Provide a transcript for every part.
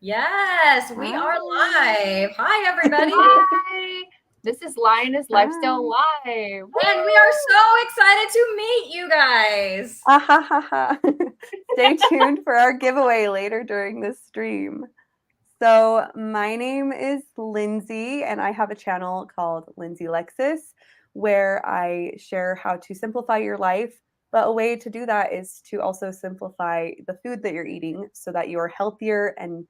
Yes, we are live. Hi, everybody. Hi, this is Lioness Lifestyle Live. And we are so excited to meet you guys. Stay tuned for our giveaway later during this stream. So my name is Lindsay, and I have a channel called Lindsay Lexus, where I share how to simplify your life. But a way to do that is to also simplify the food that you're eating so that you are healthier and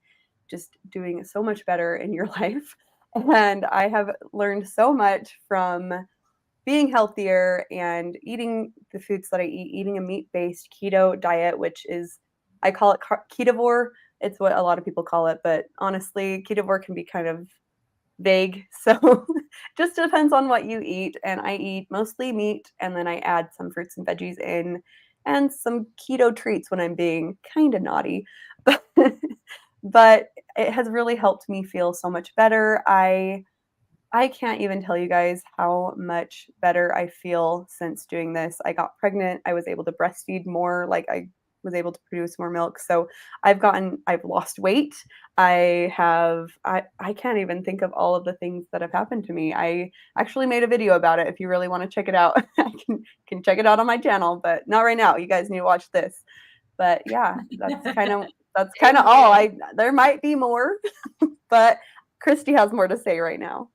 just doing so much better in your life. And I have learned so much from being healthier and eating the foods that I eat, eating a meat-based keto diet, which is, I call it Ketovore. It's what a lot of people call it, but honestly, Ketovore can be kind of vague. So just depends on what you eat. And I eat mostly meat, and then I add some fruits and veggies in and some keto treats when I'm being kind of naughty. But, but it has really helped me feel so much better. I can't even tell you guys how much better I feel since doing this. I got pregnant. I was able to breastfeed more. Like I was able to produce more milk. So I've lost weight. I can't even think of all of the things that have happened to me. I actually made a video about it. If you really want to check it out, I can check it out on my channel, but not right now. You guys need to watch this. But yeah, that's kind of all. There might be more, but Cristie has more to say right now.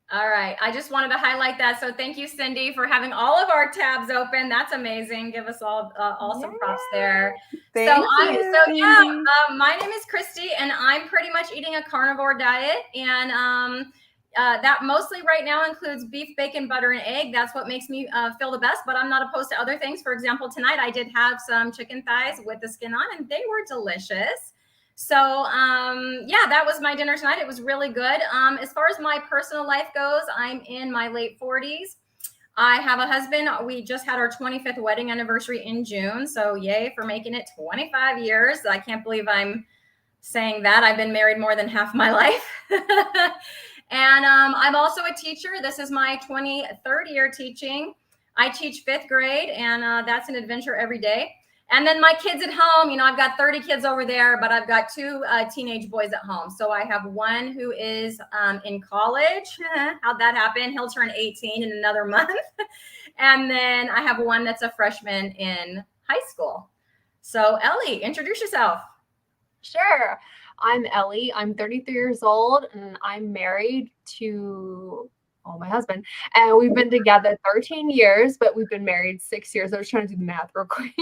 All right. I just wanted to highlight that. So thank you, Cindy, for having all of our tabs open. That's amazing. Give us all some props there. Thank you, my name is Cristie, and I'm pretty much eating a carnivore diet. And that mostly right now includes beef, bacon, butter, and egg. That's what makes me feel the best, but I'm not opposed to other things. For example, tonight I did have some chicken thighs with the skin on, and they were delicious. So yeah, that was my dinner tonight. It was really good. As far as my personal life goes, I'm in my late 40s. I have a husband. We just had our 25th wedding anniversary in June. So yay for making it 25 years. I can't believe I'm saying that. I've been married more than half my life. And I'm also a teacher. This is my 23rd year teaching. I teach 5th grade, and that's an adventure every day. And then my kids at home, I've got 30 kids over there, but I've got 2 teenage boys at home. So I have one who is in college. How'd that happen? He'll turn 18 in another month. And then I have one that's a freshman in high school. So Ellie, introduce yourself. Sure. I'm Ellie. I'm 33 years old, and I'm married to my husband. And we've been together 13 years, but we've been married 6 years. I was trying to do the math real quick,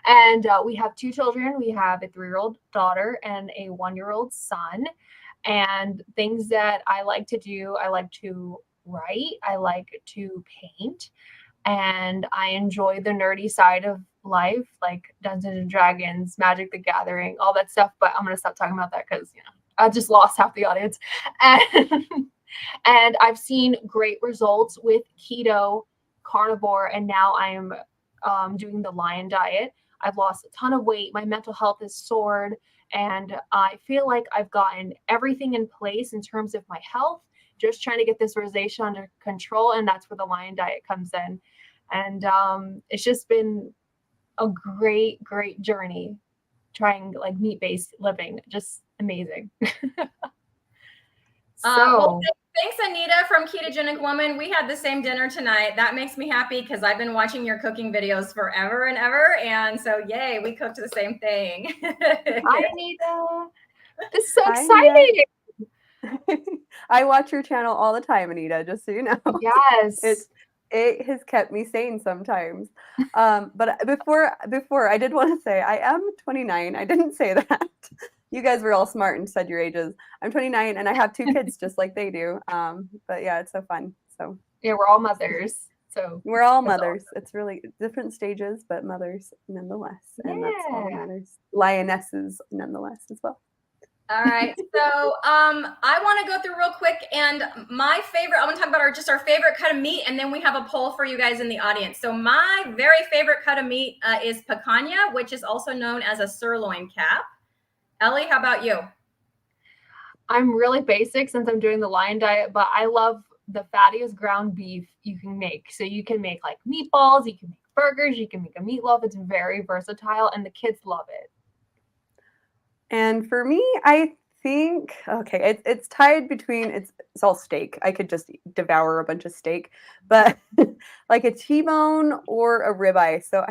And we have 2 children. We have a 3-year-old daughter and a 1-year-old son. And things that I like to do, I like to write, I like to paint, and I enjoy the nerdy side of life, like Dungeons and Dragons, Magic the Gathering, all that stuff. But I'm going to stop talking about that because, I just lost half the audience. And I've seen great results with keto, carnivore, and now I'm doing the Lion diet. I've lost a ton of weight. My mental health has soared, and I feel like I've gotten everything in place in terms of my health, just trying to get this rosacea under control. And that's where the Lion diet comes in. And it's just been a great journey trying like meat-based living. Just amazing. Well, thanks, Anita from Ketogenic Woman. We had the same dinner tonight. That makes me happy because I've been watching your cooking videos forever and ever. And so, yay, we cooked the same thing. Hi, Anita. This is so exciting. I watch your channel all the time, Anita, just so you know. Yes. It has kept me sane sometimes. But before, I did want to say I am 29. I didn't say that. You guys were all smart and said your ages. I'm 29 and I have 2 kids just like they do. But yeah, it's so fun. So yeah, we're all mothers. So we're all mothers. Awesome. It's really different stages, but mothers nonetheless. And that's all that matters. Lionesses nonetheless as well. All right. So I want to go through real quick, and my favorite, I want to talk about our favorite cut of meat, and then we have a poll for you guys in the audience. So my very favorite cut of meat is picanha, which is also known as a sirloin cap. Ellie, how about you? I'm really basic since I'm doing the Lion diet, but I love the fattiest ground beef you can make. So you can make like meatballs, you can make burgers, you can make a meatloaf. It's very versatile, and the kids love it. And for me, I think it's tied between it's all steak. I could just devour a bunch of steak, but like a T-bone or a ribeye. So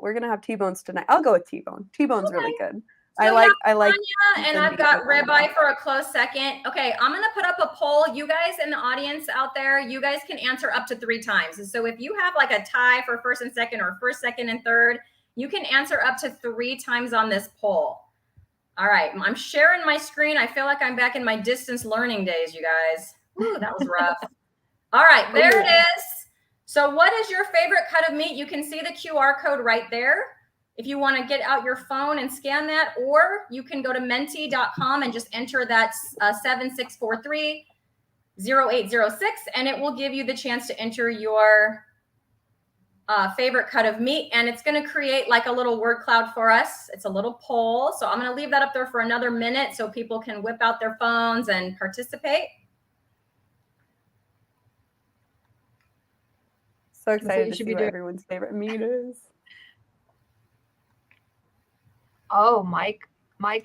we're gonna have T-bones tonight. I'll go with T-bone. T-bone's really good. So I like lasagna, and them I've beat got with ribeye for a close second. Okay, I'm gonna put up a poll. You guys in the audience out there, you guys can answer up to 3 times. So if you have like a tie for first and second, or first, second, and third, you can answer up to 3 times on this poll. All right, I'm sharing my screen. I feel like I'm back in my distance learning days, you guys. Ooh, that was rough. All right, there it is. So what is your favorite cut of meat? You can see the QR code right there. If you want to get out your phone and scan that, or you can go to menti.com and just enter that 7643-0806, and it will give you the chance to enter your favorite cut of meat, and it's going to create like a little word cloud for us. It's a little poll. So I'm going to leave that up there for another minute so people can whip out their phones and participate. So excited to see what everyone's favorite meat is. Oh, Mike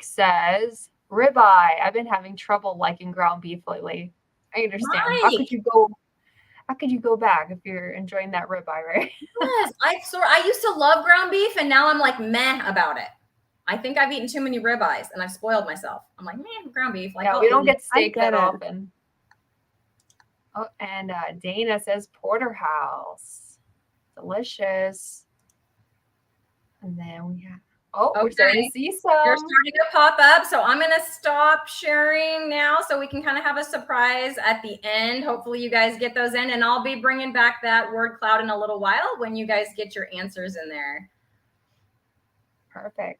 says ribeye. I've been having trouble liking ground beef lately. I understand. Mike. How could you go back if you're enjoying that ribeye, right? Yes, I used to love ground beef, and now I'm like meh about it. I think I've eaten too many ribeyes, and I've spoiled myself. I'm like, man, ground beef. Like, yeah, we don't get steak that often. Oh, and Dana says porterhouse, delicious. And then we have. Oh, we're starting to see some. They're starting to pop up. So I'm going to stop sharing now so we can kind of have a surprise at the end. Hopefully you guys get those in, and I'll be bringing back that word cloud in a little while when you guys get your answers in there. Perfect.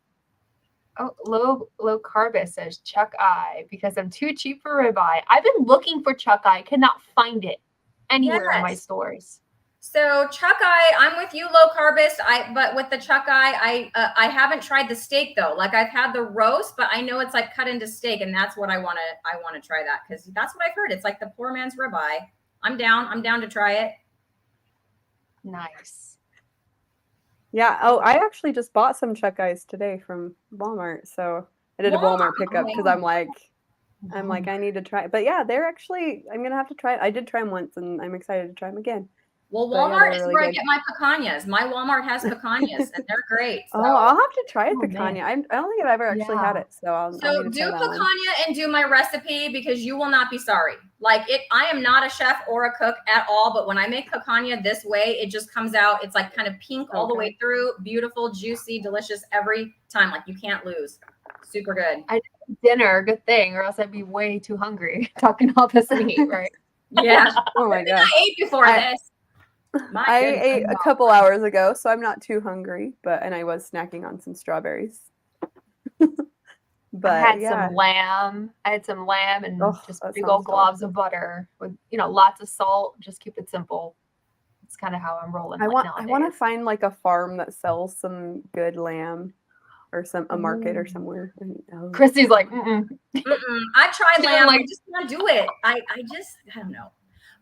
Oh, low carbis says chuck eye because I'm too cheap for ribeye. I've been looking for chuck eye, cannot find it anywhere in my stores. So chuck eye, I'm with you, low carbist. But with the chuck eye, I haven't tried the steak though. Like I've had the roast, but I know it's like cut into steak, and that's what I want to try that, because that's what I've heard. It's like the poor man's ribeye. I'm down to try it. Nice. Yeah. Oh, I actually just bought some chuck eyes today from Walmart. So I did a Walmart pickup because I'm like, I need to try it. But yeah, they're actually, I'm gonna have to try it. I did try them once, and I'm excited to try them again. Well, Walmart is where I get my picanhas. My Walmart has picanhas, and they're great. So. Oh, I'll have to try picanha. I don't think I've ever actually had it. So I'll do picanha and do my recipe, because you will not be sorry. Like I am not a chef or a cook at all, but when I make picanha this way, it just comes out. It's like kind of pink all the way through, beautiful, juicy, delicious every time. Like you can't lose. Super good. I did dinner, good thing, or else I'd be way too hungry talking all this meat, right? Yeah. Oh my god. I ate before this. I ate a couple hours ago, so I'm not too hungry, and I was snacking on some strawberries. But I had some lamb. And just big old globs of butter with, lots of salt. Just keep it simple. It's kind of how I'm rolling. I want to find like a farm that sells some good lamb, or a market or somewhere. Cristie's like, I tried lamb. I just can't do it. I don't know.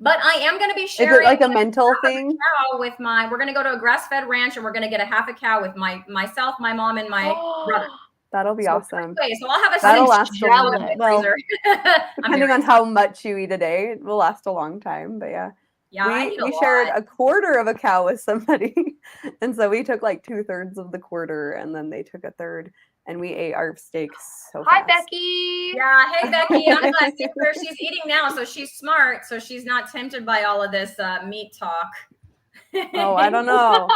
But I am going to be sharing. Is it like a mental thing? We're going to go to a grass-fed ranch, and we're going to get a half a cow with myself, my mom, and my brother. That'll be awesome. So I'll have a that'll last a long time. Well, depending on how much you eat a day, it will last a long time. But yeah, we shared a quarter of a cow with somebody, and so we took like 2/3 of the quarter, and then they took a third. And we ate our steaks so fast. Hi, Becky. Yeah, hey, Becky. I'm glad to see where she's eating now, so she's smart, so she's not tempted by all of this meat talk. Oh, I don't know.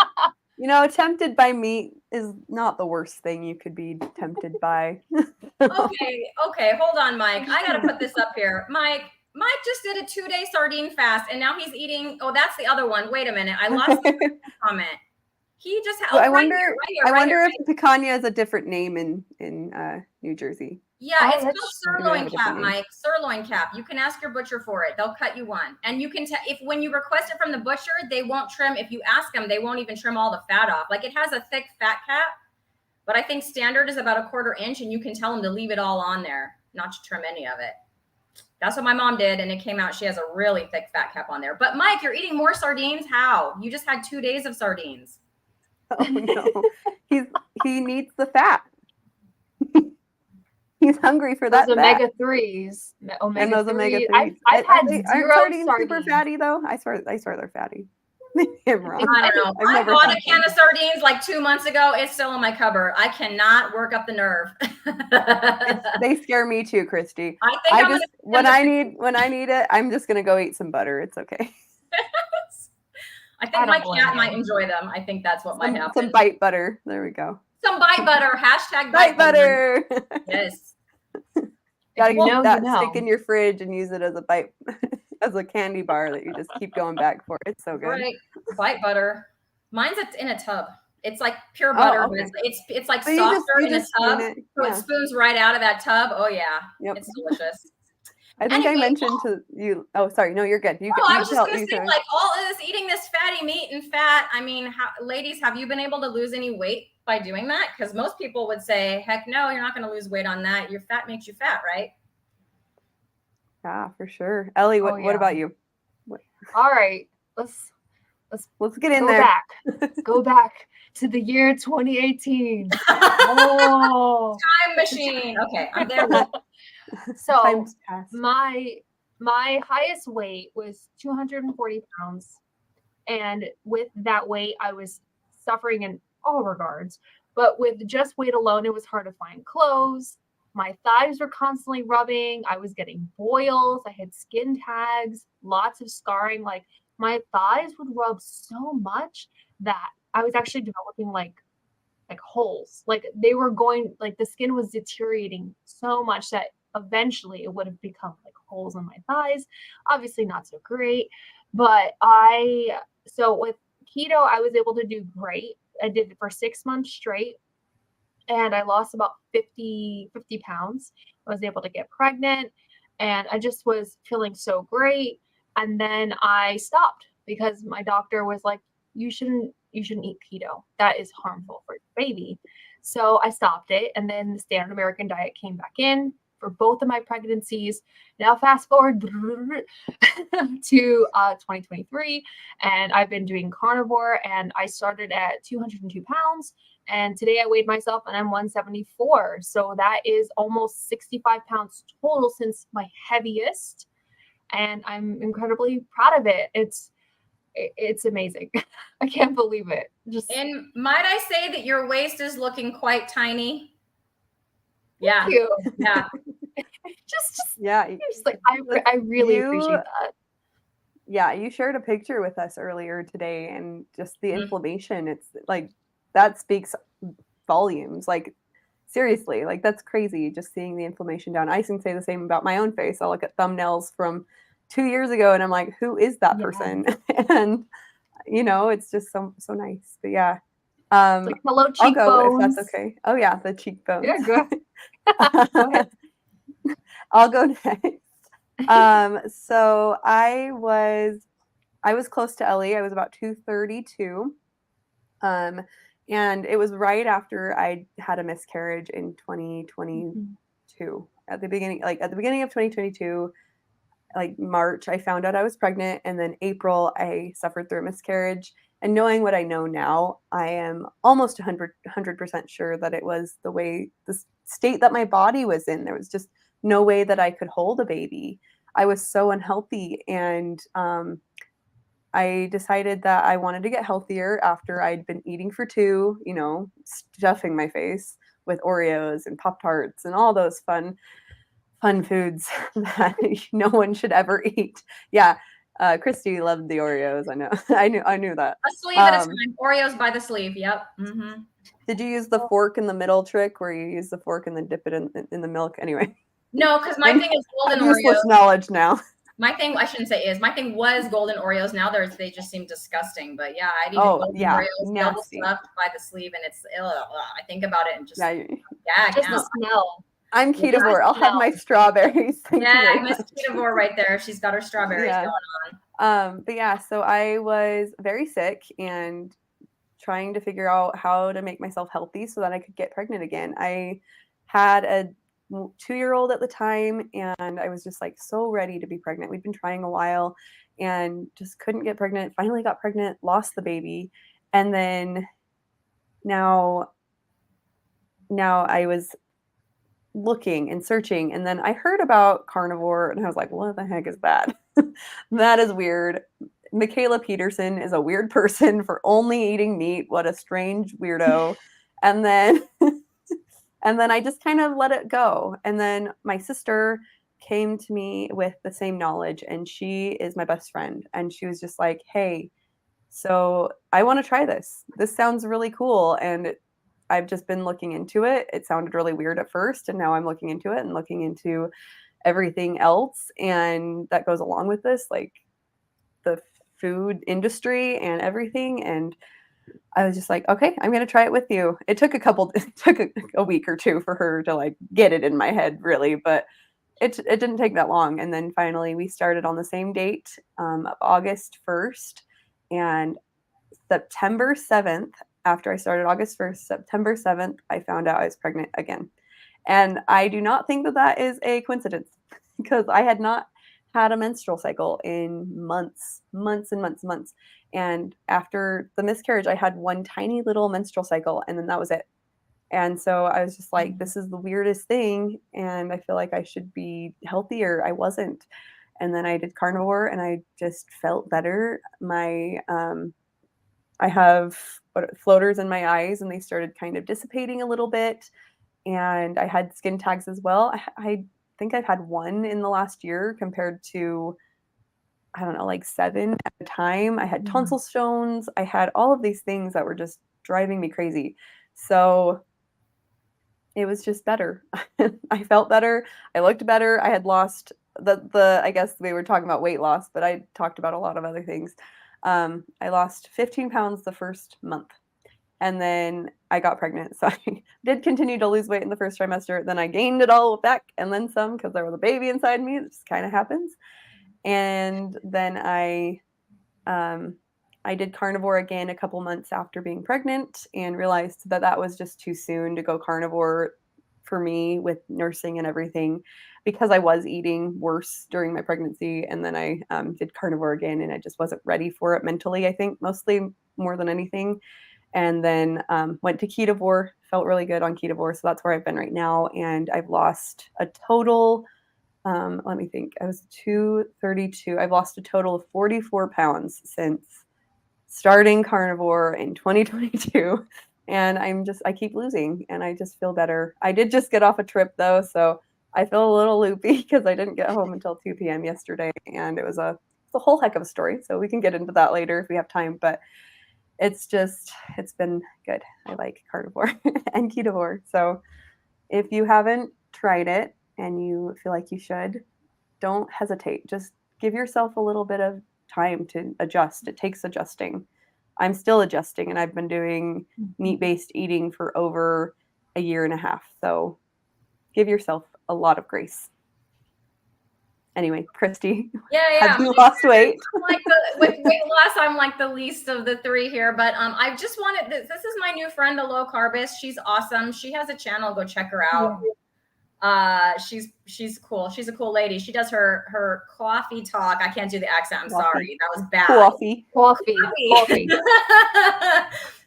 Tempted by meat is not the worst thing you could be tempted by. Okay. Hold on, Mike. I got to put this up here. Mike just did a 2-day sardine fast, and now he's eating. Oh, that's the other one. Wait a minute. I lost the comment. He just. I wonder if picanha is a different name in New Jersey. Yeah, it's called sirloin cap, Mike. Sirloin cap. You can ask your butcher for it. They'll cut you one, and you can when you request it from the butcher, they won't trim. If you ask them, they won't even trim all the fat off. Like it has a thick fat cap, but I think standard is about 1/4 inch, and you can tell them to leave it all on there, not to trim any of it. That's what my mom did, and it came out. She has a really thick fat cap on there. But Mike, you're eating more sardines. How? You just had 2 days of sardines. Oh no, he needs the fat. He's hungry for Those that fat. omega-3s. And those omega-3s. I've had Aren't zero sardines super sardines. fatty though? I swear they're fatty. Maybe I'm wrong. I don't know. I've I never bought had a can of sardines like 2 months ago. It's still in my cupboard. I cannot work up the nerve. They scare me too, Cristie. I think I'm just when I need it, I'm just gonna go eat some butter. It's okay. I think my cat might enjoy them. I think that's what might happen. Some bite butter. There we go. Some bite butter. Hashtag Bite butter. Yes. Gotta keep that stick in your fridge and use it as a bite, as a candy bar that you just keep going back for. It's so good. Right. Bite butter. Mine's in a tub. It's like pure butter, okay. but it's like So softer in a tub. So yeah. it spoons right out of that tub. Oh yeah. Yep. It's delicious. I think I mentioned to you. Oh, sorry. No, you're good. I was just going to say, like, all this eating this fatty meat and fat. I mean, ladies, have you been able to lose any weight by doing that? Because most people would say, heck no, you're not going to lose weight on that. Your fat makes you fat, right? Yeah, for sure. Ellie, what about you? All right, let's get in there. Let's go back to the year 2018. Oh, time machine. Okay, I'm there. So my highest weight was 240 pounds. And with that weight, I was suffering in all regards. But with just weight alone, it was hard to find clothes. My thighs were constantly rubbing. I was getting boils. I had skin tags, lots of scarring. Like my thighs would rub so much that I was actually developing like holes. Like they were going, like the skin was deteriorating so much that eventually it would have become like holes in my thighs. Obviously not so great, but so with keto, I was able to do great. I did it for 6 months straight and I lost about 50 pounds. I was able to get pregnant and I just was feeling so great. And then I stopped because my doctor was like, you shouldn't eat keto. That is harmful for your baby. So I stopped it. And then the standard American diet came back in for both of my pregnancies. Now fast forward to 2023 and I've been doing carnivore and I started at 202 pounds and today I weighed myself and I'm 174. So that is almost 65 pounds total since my heaviest and I'm incredibly proud of it. It's amazing. I can't believe it. And might I say that your waist is looking quite tiny? Yeah. Thank you. Yeah. Just like I really appreciate that. Yeah, you shared a picture with us earlier today and just the inflammation. It's like that speaks volumes. Like seriously, like that's crazy just seeing the inflammation down. I can say the same about my own face. I'll look at thumbnails from 2 years ago and I'm like, who is that person? And it's just so nice. But yeah. Like hello cheekbones. I'll go if that's okay. Oh yeah, the cheekbones. Yeah, go ahead. I'll go next. So I was close to Ellie. I was about 232. And it was right after I had a miscarriage in 2022. At the beginning of 2022, like March, I found out I was pregnant, and then April I suffered through a miscarriage. And knowing what I know now, I am almost 100% sure that it was the state that my body was in. There was just no way that I could hold a baby. I was so unhealthy, and I decided that I wanted to get healthier after I'd been eating for two, stuffing my face with Oreos and Pop-Tarts and all those fun foods that no one should ever eat. Yeah. Cristie loved the Oreos. I know. I knew that. A sleeve at a time. Oreos by the sleeve. Yep. Mm-hmm. Did you use the fork in the middle trick where you use the fork and then dip it in the milk? Anyway. No, because my thing is golden Oreos. Useless knowledge now. My thing, I shouldn't say is, my thing was golden Oreos. Now they just seem disgusting. But yeah, I'd eat golden Oreos, double stuffed by the sleeve, and it's I think about it and just just the smell. I'm Ketovore. I'll have my strawberries. Thank you Miss Ketovore right there. She's got her strawberries going on. But yeah, so I was very sick and trying to figure out how to make myself healthy so that I could get pregnant again. I had a 2-year-old at the time, and I was just like so ready to be pregnant. We'd been trying a while and just couldn't get pregnant. Finally got pregnant, lost the baby, and then now I was looking and searching. And then I heard about carnivore and I was like, what the heck is that? That is weird. Michaela Peterson is a weird person for only eating meat. What a strange weirdo. And then and then I just kind of let it go. And then my sister came to me with the same knowledge, and she is my best friend. And she was just like, hey, so I want to try this. This sounds really cool. And I've just been looking into it. It sounded really weird at first, and now I'm looking into it and looking into everything else and that goes along with this, like the food industry and everything. And I was just like, okay, I'm going to try it with you. It took a week or two for her to like get it in my head, really, but it didn't take that long. And then finally we started on the same date of August 1st, and September 7th, after I started August 1st, September 7th, I found out I was pregnant again. And I do not think that is a coincidence, because I had not had a menstrual cycle in months. And after the miscarriage, I had one tiny little menstrual cycle, and then that was it. And so I was just like, this is the weirdest thing, and I feel like I should be healthier. I wasn't. And then I did carnivore, and I just felt better. I have floaters in my eyes, and they started kind of dissipating a little bit. And I had skin tags as well. I think I've had one in the last year compared to, I don't know, like 7 at a time. I had tonsil stones. I had all of these things that were just driving me crazy. So it was just better. I felt better. I looked better. I had lost I guess we were talking about weight loss, but I talked about a lot of other things. I lost 15 pounds the first month, and then I got pregnant. So I did continue to lose weight in the first trimester. Then I gained it all back and then some, because there was a baby inside me. It just kind of happens. And then I did carnivore again a couple months after being pregnant, and realized that was just too soon to go carnivore for me with nursing and everything, because I was eating worse during my pregnancy. And then I did carnivore again, and I just wasn't ready for it mentally, I think, mostly more than anything. And then went to Ketovore, felt really good on Ketovore. So that's where I've been right now. And I've lost a total, let me think, I was 232. I've lost a total of 44 pounds since starting carnivore in 2022. And I keep losing, and I just feel better. I did just get off a trip though, so I feel a little loopy because I didn't get home until 2 p.m. yesterday, and it's a whole heck of a story. So we can get into that later if we have time, but it's been good. I like carnivore and Ketovore. So if you haven't tried it and you feel like you should, don't hesitate. Just give yourself a little bit of time to adjust. It takes adjusting. I'm still adjusting, and I've been doing meat-based eating for over a year and a half. So give yourself a lot of grace. Anyway, Cristie, have you lost weight? With weight loss, I'm like the least of the three here. But I just wanted this is my new friend, the low carbist. She's awesome. She has a channel. Go check her out. She's cool. She's a cool lady. She does her coffee talk. I can't do the accent. I'm sorry. That was bad. Coffee.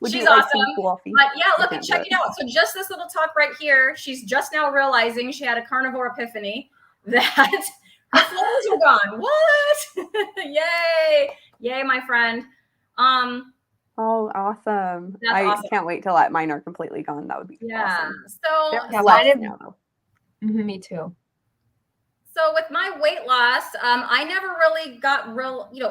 She's awesome. But yeah, look, and check it out. So just this little talk right here, she's just now realizing she had a carnivore epiphany that her floaters are gone. What? Yay, my friend. Oh, awesome. I can't wait till mine are completely gone. That would be awesome. So mine now, though. Me too. So with my weight loss, I never really got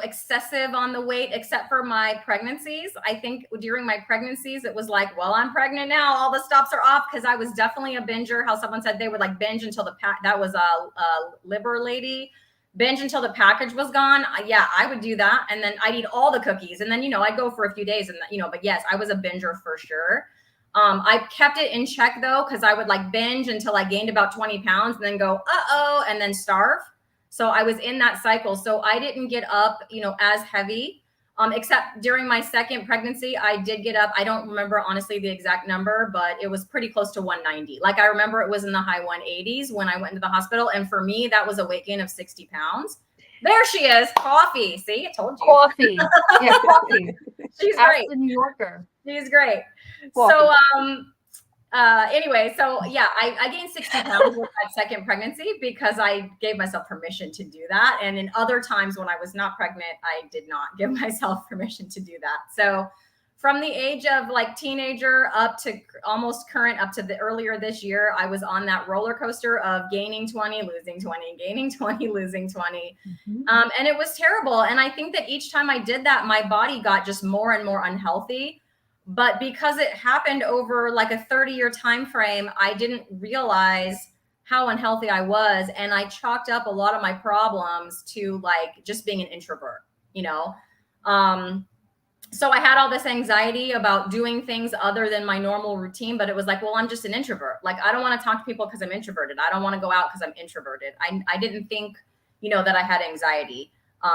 excessive on the weight, except for my pregnancies. I think during my pregnancies, it was like, well, I'm pregnant now. All the stops are off, because I was definitely a binger. How someone said they would like binge until that was a liver lady. Binge until the package was gone. Yeah, I would do that. And then I'd eat all the cookies. And then, I'd go for a few days and, but yes, I was a binger for sure. I kept it in check though, because I would like binge until I gained about 20 pounds and then go, and then starve. So I was in that cycle. So I didn't get up, as heavy, except during my second pregnancy, I did get up. I don't remember honestly the exact number, but it was pretty close to 190. Like I remember it was in the high 180s when I went into the hospital. And for me, that was a weight gain of 60 pounds. There she is. Coffee. See, I told you. Coffee. Yeah, coffee. She's great. The New Yorker. She's great. Coffee. So, Anyway, so yeah, I gained 60 pounds with that second pregnancy because I gave myself permission to do that. And in other times when I was not pregnant, I did not give myself permission to do that. So from the age of like teenager up to almost current, up to the earlier this year, I was on that roller coaster of gaining 20, losing 20, gaining 20, losing 20. And it was terrible. And I think that each time I did that, my body got just more and more unhealthy. But because it happened over like a 30-year time frame, I didn't realize how unhealthy I was. And I chalked up a lot of my problems to like just being an introvert, you know? So I had all this anxiety about doing things other than my normal routine, but it was like, well, I'm just an introvert. Like, I don't want to talk to people because I'm introverted. I don't want to go out because I'm introverted. I didn't think, you know, that I had anxiety,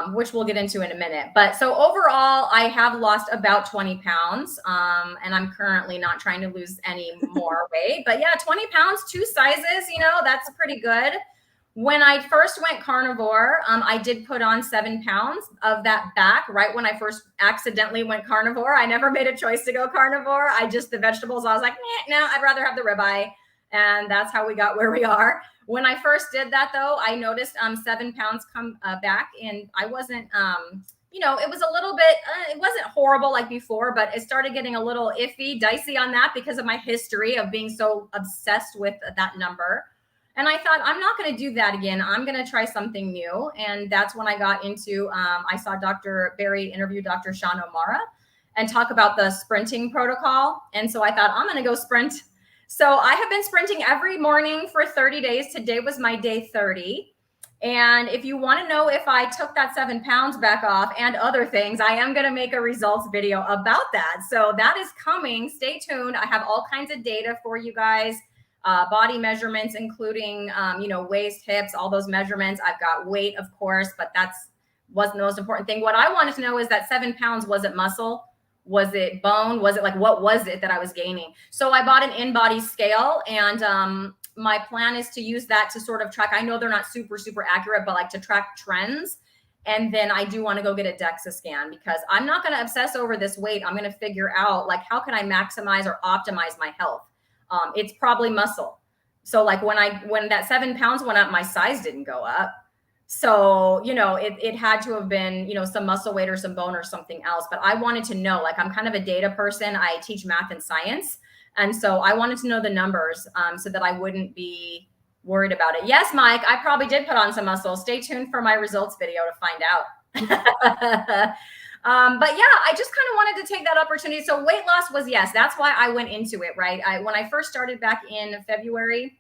which we'll get into in a minute. But so overall, I have lost about 20 pounds. And I'm currently not trying to lose any more weight, but yeah, 20 pounds, 2 sizes, you know, that's pretty good. When I first went carnivore, I did put on 7 pounds of that back right when I first accidentally went carnivore. I never made a choice to go carnivore. The vegetables, I was like, no, I'd rather have the ribeye. And that's how we got where we are. When I first did that, though, I noticed 7 pounds come back, and I wasn't, you know, it was a little bit, it wasn't horrible like before, but it started getting a little iffy, dicey on that because of my history of being so obsessed with that number. And I thought, I'm not going to do that again. I'm going to try something new. And that's when I got into, I saw Dr. Barry interview Dr. Sean O'Mara and talk about the sprinting protocol. And so I thought, I'm going to go sprint. So I have been sprinting every morning for 30 days. Today was my day 30. And if you want to know if I took that 7 pounds back off and other things, I am going to make a results video about that. So that is coming. Stay tuned. I have all kinds of data for you guys. Body measurements, including, you know, waist, hips, all those measurements. I've got weight, of course, but wasn't the most important thing. What I wanted to know is that 7 pounds, was it muscle? Was it bone? Was it like, what was it that I was gaining? So I bought an in-body scale, and my plan is to use that to sort of track. I know they're not super, super accurate, but like to track trends. And then I do want to go get a DEXA scan because I'm not going to obsess over this weight. I'm going to figure out like, how can I maximize or optimize my health? It's probably muscle. So like when that 7 pounds went up, my size didn't go up. So, you know, it had to have been, you know, some muscle weight or some bone or something else. But I wanted to know, like, I'm kind of a data person. I teach math and science. And so I wanted to know the numbers so that I wouldn't be worried about it. Yes, Mike, I probably did put on some muscle. Stay tuned for my results video to find out. But yeah, I just kind of wanted to take that opportunity. So weight loss was, yes, that's why I went into it, right? When I first started back in February,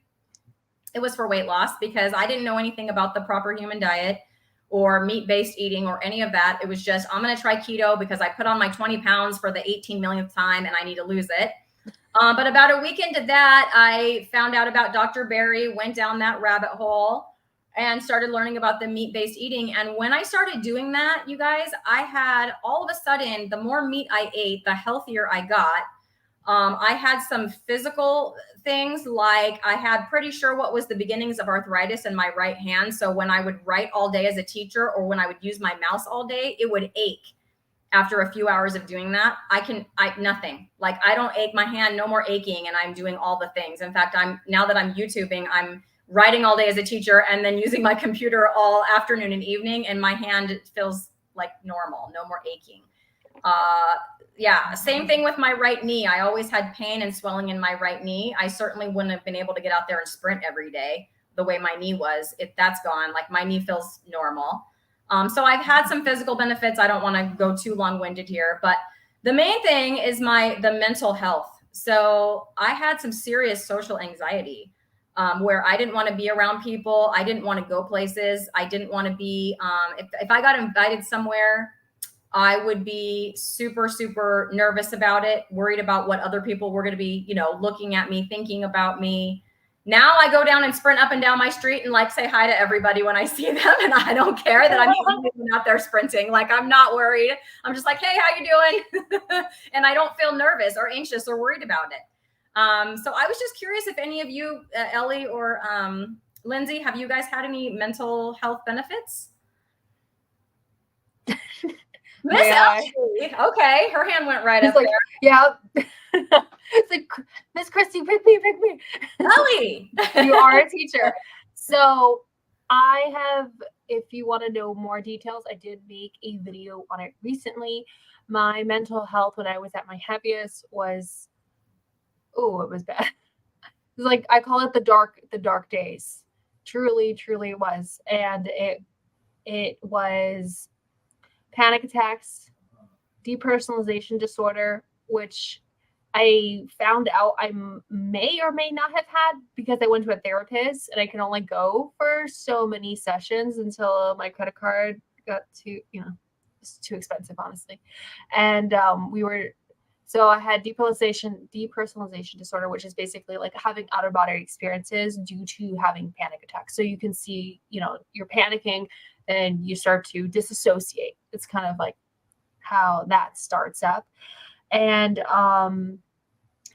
it was for weight loss because I didn't know anything about the proper human diet or meat-based eating or any of that. It was just, I'm going to try keto because I put on my 20 pounds for the 18 millionth time and I need to lose it. But about a week into that, I found out about Dr. Barry, went down that rabbit hole and started learning about the meat-based eating. And when I started doing that, you guys, I had all of a sudden, the more meat I ate, the healthier I got. I had some physical things, like I had pretty sure what was the beginnings of arthritis in my right hand. So when I would write all day as a teacher or when I would use my mouse all day, it would ache. After a few hours of doing that, nothing. Like I don't ache my hand, no more aching, and I'm doing all the things. In fact, now that I'm YouTubing, I'm writing all day as a teacher and then using my computer all afternoon and evening, and my hand feels like normal, no more aching. Yeah, same thing with my right knee. I always had pain and swelling in my right knee. I certainly wouldn't have been able to get out there and sprint every day the way my knee was. If that's gone, like my knee feels normal. So I've had some physical benefits. I don't want to go too long-winded here, but the main thing is the mental health. So I had some serious social anxiety where I didn't want to be around people. I didn't want to go places. I didn't want to be, if I got invited somewhere, I would be super, super nervous about it, worried about what other people were going to be, you know, looking at me, thinking about me. Now I go down and sprint up and down my street and like say hi to everybody when I see them. And I don't care that I'm even out there sprinting. Like I'm not worried. I'm just like, hey, how you doing? And I don't feel nervous or anxious or worried about it. So I was just curious if any of you, Ellie or Lindsay, have you guys had any mental health benefits? Miss Ellie. Okay, her hand went right He's up like, there. yeah. It's like, Miss Cristie, pick me. Ellie, You are a teacher. So I have, if you want to know more details, I did make a video on it recently. My mental health when I was at my heaviest was, it was bad. It was like, I call it the dark days. Truly it was. And it was panic attacks, depersonalization disorder, which I found out I may or may not have had because I went to a therapist and I can only go for so many sessions until my credit card got it's too expensive, honestly. And so I had depersonalization disorder, which is basically like having out of body experiences due to having panic attacks. So you can see, you're panicking and you start to disassociate. It's kind of like how that starts up. And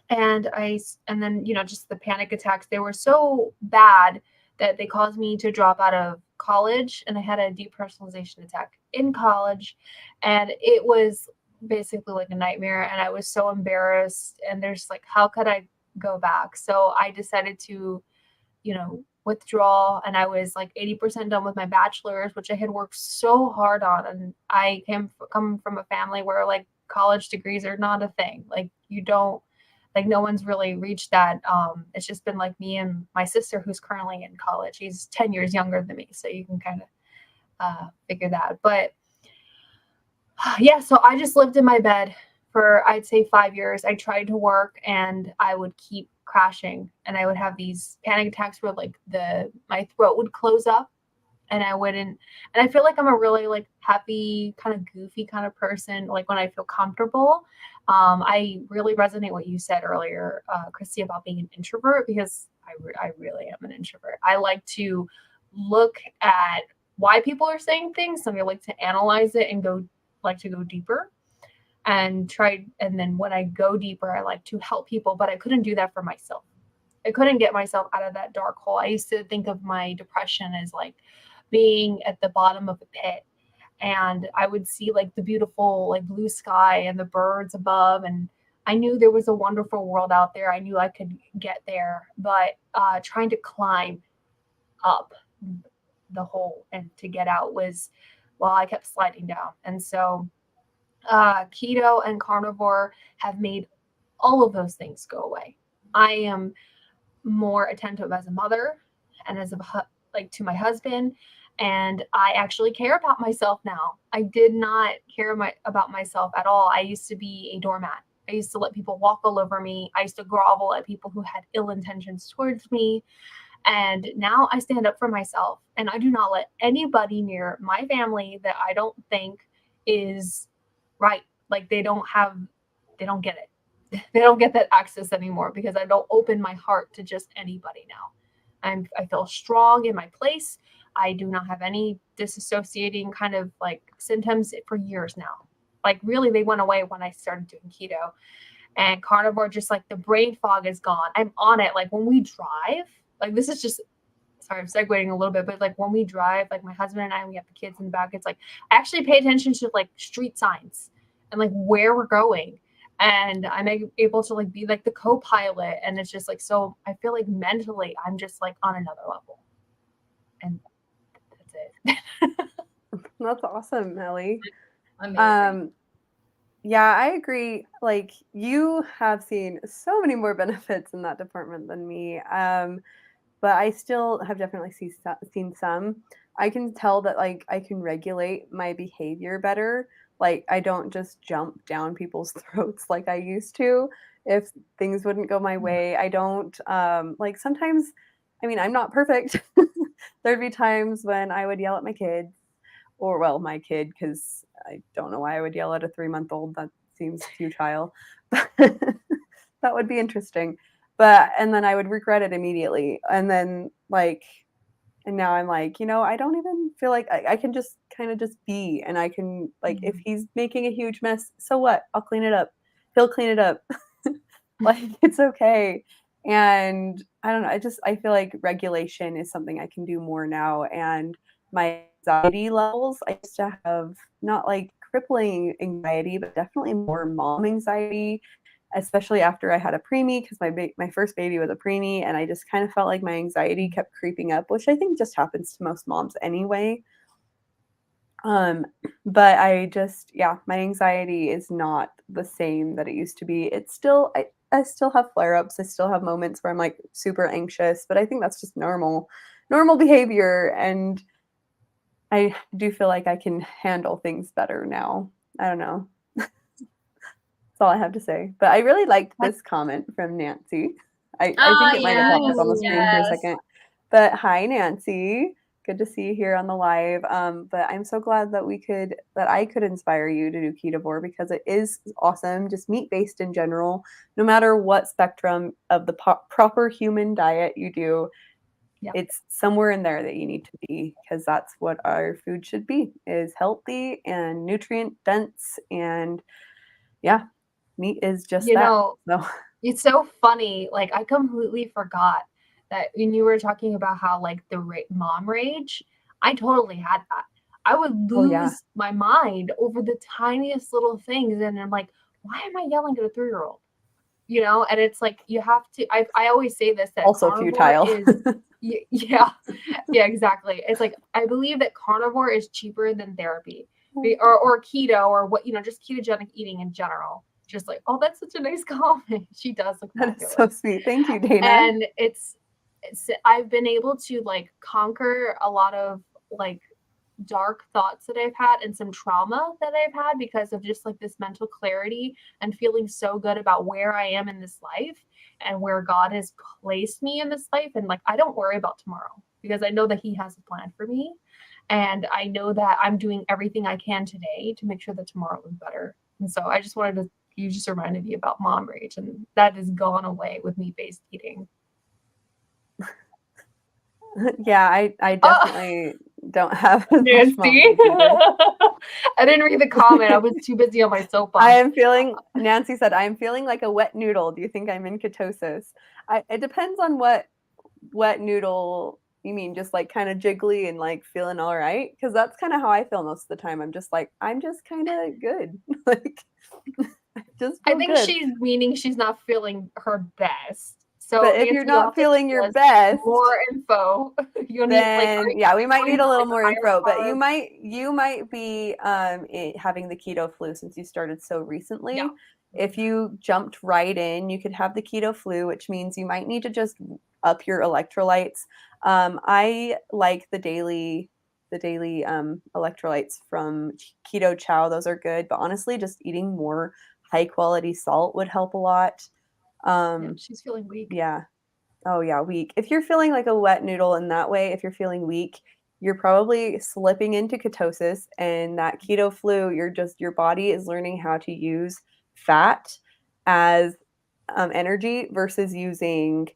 then just the panic attacks, they were so bad that they caused me to drop out of college, and I had a depersonalization attack in college, and it was basically like a nightmare, and I was so embarrassed, and there's like, how could I go back? So I decided to withdraw, and I was like 80% done with my bachelor's, which I had worked so hard on. And I come from a family where like college degrees are not a thing. Like no one's really reached that. It's just been like me and my sister, who's currently in college. He's 10 years younger than me, so you can kind of figure that. But yeah, so I just lived in my bed for, I'd say, 5 years. I tried to work and I would keep crashing, and I would have these panic attacks where like my throat would close up and I wouldn't. And I feel like I'm a really like happy, kind of goofy kind of person. Like when I feel comfortable, I really resonate what you said earlier, Cristie, about being an introvert, because I really am an introvert. I like to look at why people are saying things, and I like to analyze it and go deeper and then when I go deeper, I like to help people, but I couldn't do that for myself. I couldn't get myself out of that dark hole. I used to think of my depression as like being at the bottom of a pit, and I would see like the beautiful like blue sky and the birds above, and I knew there was a wonderful world out there. I knew I could get there, but trying to climb up the hole and to get out was, well, I kept sliding down. And so keto and carnivore have made all of those things go away. I am more attentive as a mother and as to my husband, and I actually care about myself now. I did not care about myself at all. I used to be a doormat. I used to let people walk all over me. I used to grovel at people who had ill intentions towards me. And now I stand up for myself, and I do not let anybody near my family that I don't think is right. Like they don't get it. They don't get that access anymore because I don't open my heart to just anybody now. I feel strong in my place. I do not have any disassociating kind of like symptoms for years now. Like really, they went away when I started doing keto and carnivore. Just like the brain fog is gone. I'm on it. Like when we drive, like this is just, sorry, I'm segueing a little bit, but like when we drive, like my husband and I, we have the kids in the back. It's like I actually pay attention to like street signs and like where we're going. And I'm able to like be like the co-pilot. And it's just like, so I feel like mentally I'm just like on another level. And that's it. That's awesome, Ellie. Amazing. Yeah, I agree. Like you have seen so many more benefits in that department than me. But I still have definitely seen some. I can tell that like I can regulate my behavior better. Like I don't just jump down people's throats like I used to if things wouldn't go my way. I don't like sometimes, I mean, I'm not perfect. There'd be times when I would yell at my kids, or well, my kid, because I don't know why I would yell at a 3-month-old. That seems futile. That would be interesting. And then I would regret it immediately. And then and now I'm like, I don't even feel like I can just kind of just be, and I can like, if he's making a huge mess, so what? I'll clean it up. He'll clean it up. Like it's okay. And I don't know. I feel like regulation is something I can do more now. And my anxiety levels, I used to have not like crippling anxiety, but definitely more mom anxiety, especially after I had a preemie, because my first baby was a preemie, and I just kind of felt like my anxiety kept creeping up, which I think just happens to most moms anyway. But my anxiety is not the same that it used to be. It's still, I still have flare-ups. I still have moments where I'm like super anxious, but I think that's just normal behavior. And I do feel like I can handle things better now. I don't know. That's all I have to say. But I really liked this comment from Nancy. I think it might have popped up on the screen for a second. But hi, Nancy. Good to see you here on the live. But I'm so glad that I could inspire you to do Ketovore, because it is awesome. Just meat-based in general, no matter what spectrum of the proper human diet you do, it's somewhere in there that you need to be, because that's what our food should be, is healthy and nutrient dense. And yeah, meat is just that. So. It's so funny. Like, I completely forgot that when you were talking about how like the mom rage, I totally had that. I would lose my mind over the tiniest little things. And I'm like, why am I yelling at a 3-year-old? You know, and it's like, you have to, I always say this, that also futile. Yeah, exactly. It's like, I believe that carnivore is cheaper than therapy, or keto, or what, just ketogenic eating in general. Just like, oh, that's such a nice comment. She does look fabulous. That is so sweet. Thank you, Dana. And it's I've been able to like conquer a lot of like dark thoughts that I've had and some trauma that I've had because of just like this mental clarity and feeling so good about where I am in this life and where God has placed me in this life. And like, I don't worry about tomorrow because I know that He has a plan for me. And I know that I'm doing everything I can today to make sure that tomorrow is better. And so I just you just reminded me about mom rage, and that has gone away with meat-based eating. Yeah, I definitely don't have as Nancy. much mom I didn't read the comment. I was too busy on my soapbox. Nancy said, I am feeling like a wet noodle. Do you think I'm in ketosis? It depends on what wet noodle you mean, just like kind of jiggly and like feeling all right? Because that's kind of how I feel most of the time. I'm just kind of good. Like, I think good. She's meaning she's not feeling her best. So but if you're not feeling your best, more info. Then we might need a little more info. But you might be having the keto flu since you started so recently. Yeah. If you jumped right in, you could have the keto flu, which means you might need to just up your electrolytes. I like the daily electrolytes from Keto Chow. Those are good. But honestly, just eating more high quality salt would help a lot. She's feeling weak. Yeah. Oh yeah, weak. If you're feeling like a wet noodle in that way, if you're feeling weak, you're probably slipping into ketosis, and that keto flu, your body is learning how to use fat as energy versus using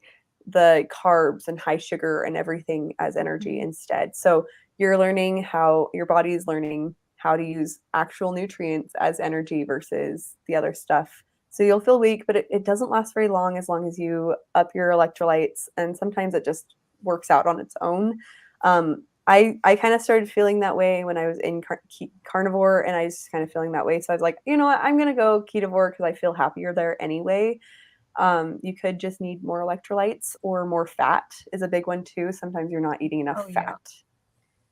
the carbs and high sugar and everything as energy instead. So your body is learning how to use actual nutrients as energy versus the other stuff. So you'll feel weak, but it doesn't last very long as you up your electrolytes. And sometimes it just works out on its own. I kind of started feeling that way when I was in Carnivore, and I was kind of feeling that way. So I was like, you know what, I'm going to go Ketovore because I feel happier there anyway. You could just need more electrolytes, or more fat is a big one too. Sometimes you're not eating enough fat.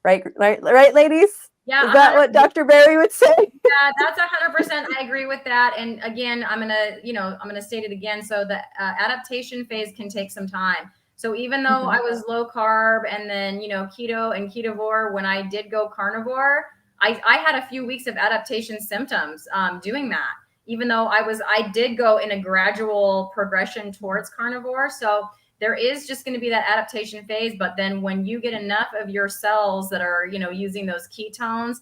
Right, ladies? Yeah. Is that what Dr. Berry would say? Yeah, that's 100%. I agree with that. And again, I'm gonna state it again. So the adaptation phase can take some time. So even though I was low carb and then keto and Ketovore, when I did go carnivore, I had a few weeks of adaptation symptoms doing that. Even though I did go in a gradual progression towards carnivore. So there is just going to be that adaptation phase. But then when you get enough of your cells that are, using those ketones,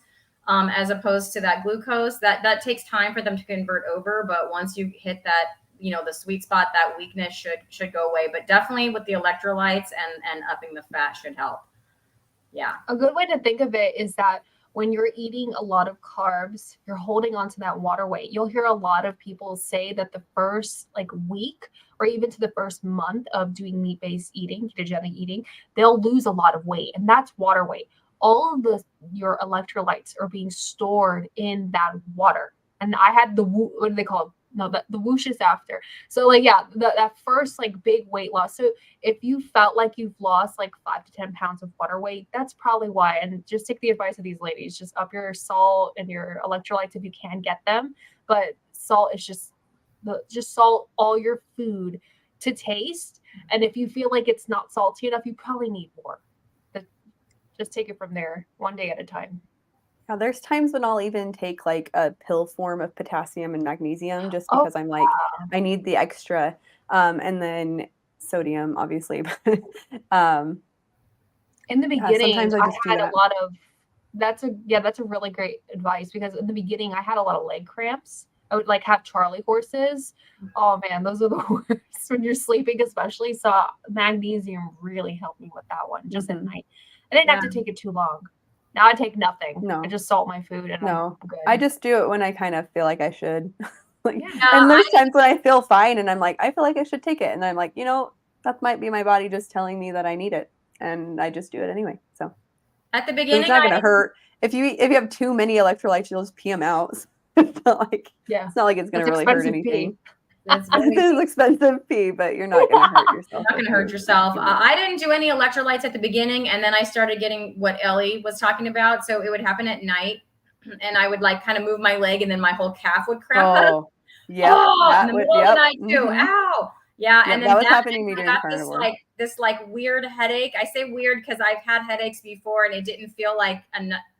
as opposed to that glucose, that takes time for them to convert over. But once you hit that, the sweet spot, that weakness should go away. But definitely with the electrolytes and upping the fat should help. Yeah. A good way to think of it is that when you're eating a lot of carbs, you're holding on to that water weight. You'll hear a lot of people say that the first week or even to the first month of doing meat-based eating, ketogenic eating, they'll lose a lot of weight, and that's water weight. all of your electrolytes are being stored in that water. And I had what do they call it? No, the whooshes after. So like, yeah, that first like big weight loss. So if you felt like you've lost like 5 to 10 pounds of water weight, that's probably why. And just take the advice of these ladies, just up your salt and your electrolytes if you can get them. But salt is just salt all your food to taste. And if you feel like it's not salty enough, you probably need more. Just take it from there, one day at a time. Yeah, there's times when I'll even take like a pill form of potassium and magnesium just because I'm like, I need the extra. And then sodium, obviously. In the beginning, sometimes I just had a lot of, that's a really great advice, because in the beginning I had a lot of leg cramps. I would like have Charlie horses. Oh man, those are the worst when you're sleeping, especially. So magnesium really helped me with that one, just at night. I didn't have to take it too long. Now I take nothing. No. I just salt my food and I'm good. I just do it when I kind of feel like I should. And there's times when I feel fine and I'm like, I feel like I should take it. And I'm like, that might be my body just telling me that I need it. And I just do it anyway. So at the beginning, it's not going to hurt. If you have too many electrolytes, you'll just pee them out. It's not like it's going to really hurt anything. It's expensive pee, but you're not going to hurt yourself. You're not going to hurt yourself. I didn't do any electrolytes at the beginning, and then I started getting what Ellie was talking about. So it would happen at night, and I would like kind of move my leg, and then my whole calf would cramp up. Yeah. In the middle of the night too. Ow. Yeah, and then that was happening to me during Carnivore. This weird headache. I say weird because I've had headaches before, and it didn't feel like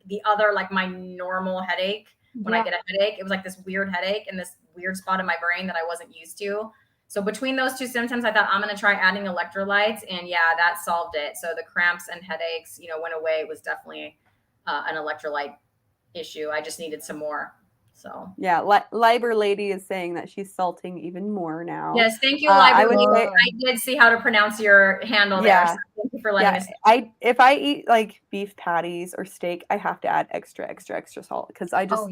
the other like my normal headache. When I get a headache, it was like this weird headache in this weird spot in my brain that I wasn't used to. So between those two symptoms, I thought I'm going to try adding electrolytes, and that solved it. So the cramps and headaches, went away. It was definitely an electrolyte issue. I just needed some more. So Liber Lady is saying that she's salting even more now. Yes, thank you, Liber Lady. I did see how to pronounce your handle there. So thank you for letting us know. If I eat like beef patties or steak, I have to add extra salt because I just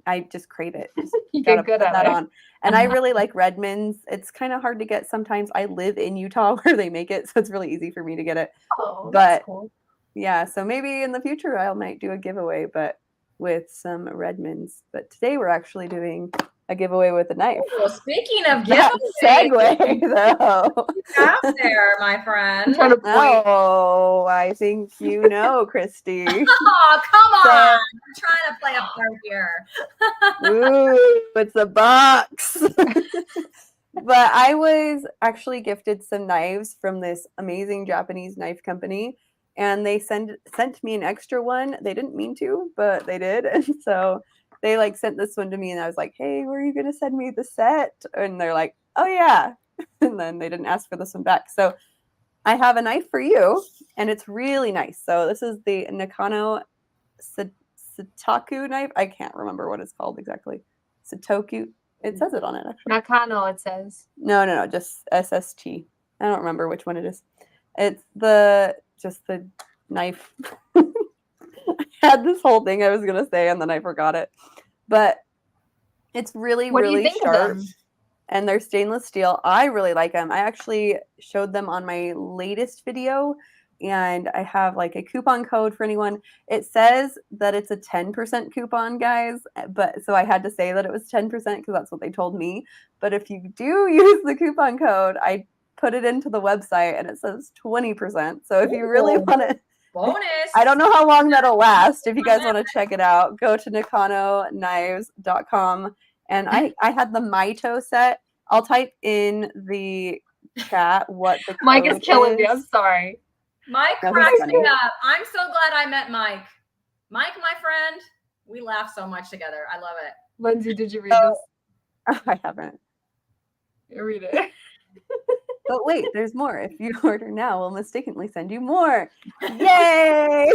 I just crave it. You get good at it. And I really like Redmond's. It's kind of hard to get sometimes. I live in Utah where they make it, so it's really easy for me to get it. That's cool. Yeah, so maybe in the future I might do a giveaway, but with some Redmonds. But today we're actually doing a giveaway with a knife. Well, speaking of giveaways, segue though. Out there, my friend. Oh, I think you know, Cristie. Oh, come on! I'm trying to play a part here. Ooh, it's a box. But I was actually gifted some knives from this amazing Japanese knife company. And they sent me an extra one. They didn't mean to, but they did. And so they sent this one to me, and I was like, hey, were you going to send me the set? And they're like, oh yeah. And then they didn't ask for this one back. So I have a knife for you, and it's really nice. So this is the Nakano Satoku knife. I can't remember what it's called exactly. Satoku. It says it on it, actually. Nakano, it says. No, just SST. I don't remember which one it is. It's just the knife. I had this whole thing I was going to say, and then I forgot it. But it's really sharp. And they're stainless steel. I really like them. I actually showed them on my latest video, and I have a coupon code for anyone. It says that it's a 10% coupon, guys. But so I had to say that it was 10% because that's what they told me. But if you do use the coupon code, I put it into the website and it says 20%. So if you really want to, bonus. I don't know how long that'll last. If you guys want to check it out, go to nakanoknives.com. And I had the Mito set. I'll type in the chat what the code Mike is killing me. I'm sorry. Mike cracks me up. I'm so glad I met Mike. Mike, my friend, we laugh so much together. I love it. Lindsay, did you read this? I haven't. Read it. But wait, there's more. If you order now, we'll mistakenly send you more. Yay!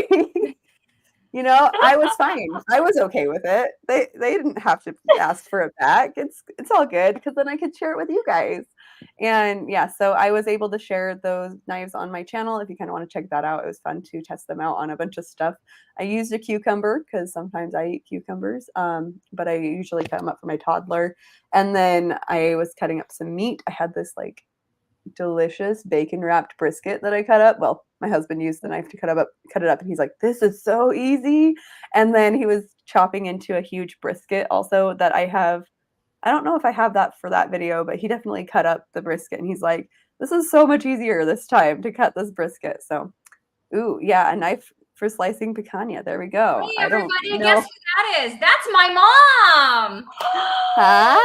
I was fine. I was okay with it. They didn't have to ask for it back. It's all good because then I could share it with you guys. And so I was able to share those knives on my channel. If you kind of want to check that out, it was fun to test them out on a bunch of stuff. I used a cucumber because sometimes I eat cucumbers, but I usually cut them up for my toddler. And then I was cutting up some meat. I had this delicious bacon wrapped brisket that I cut up. Well, my husband used the knife to cut it up, and he's like, "This is so easy." And then he was chopping into a huge brisket also that I have. I don't know if I have that for that video, but he definitely cut up the brisket, and he's like, "This is so much easier this time to cut this brisket." So, ooh, yeah, a knife for slicing picanha. There we go. Hey, I don't everybody, know. guess who that is? That's my mom. Hi.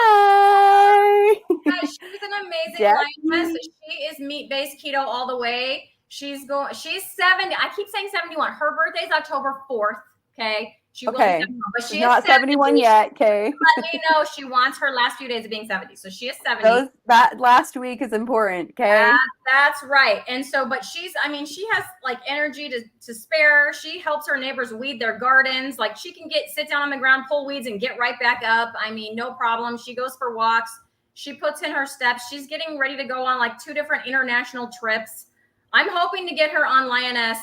Guys, she's an amazing Jackie. lioness. She is meat-based keto all the way. She's 70. I keep saying 71. Her birthday's October 4th. Okay. She will be 71, but she is not 71 yet. Okay. Let me know she wants her last few days of being 70. So she is 70. That last week is important. Okay. That's right. And so, but she has like energy to spare. She helps her neighbors weed their gardens. Like she can sit down on the ground, pull weeds, and get right back up. I mean, no problem. She goes for walks. She puts in her steps. She's getting ready to go on like 2 different international trips. I'm hoping to get her on Lioness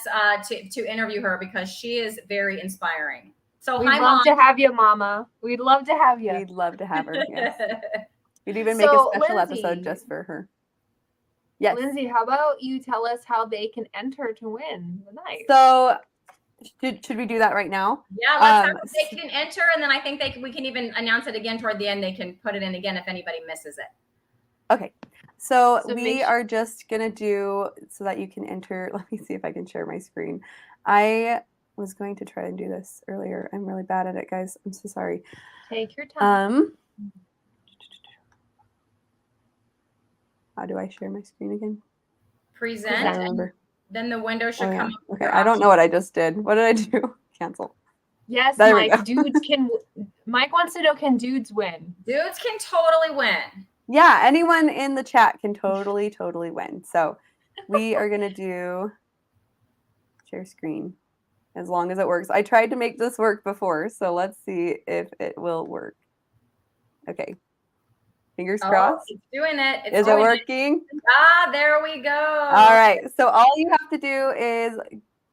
to interview her because she is very inspiring. So we'd love to have you, Mama. We'd love to have you. We'd love to have her. Yes. We'd even make a special episode just for her. Yes. Lindsay, how about you tell us how they can enter to win the night? So should we do that right now? Yeah, they can enter, and then I think we can even announce it again toward the end. They can put it in again if anybody misses it. Okay. So we are just going to do so that you can enter. Let me see if I can share my screen. I was going to try and do this earlier. I'm really bad at it, guys. I'm so sorry. Take your time. How do I share my screen again? Present. I don't remember. Then the window should come up. Okay, I don't know what I just did. What did I do? Cancel. Yes, there Mike. Mike wants to know, can dudes win? Dudes can totally win. Yeah, anyone in the chat can totally win. So we are going to do share screen as long as it works. I tried to make this work before, so let's see if it will work. Okay. Fingers crossed. It's doing it. Is it working? There we go. All right. So all you have to do is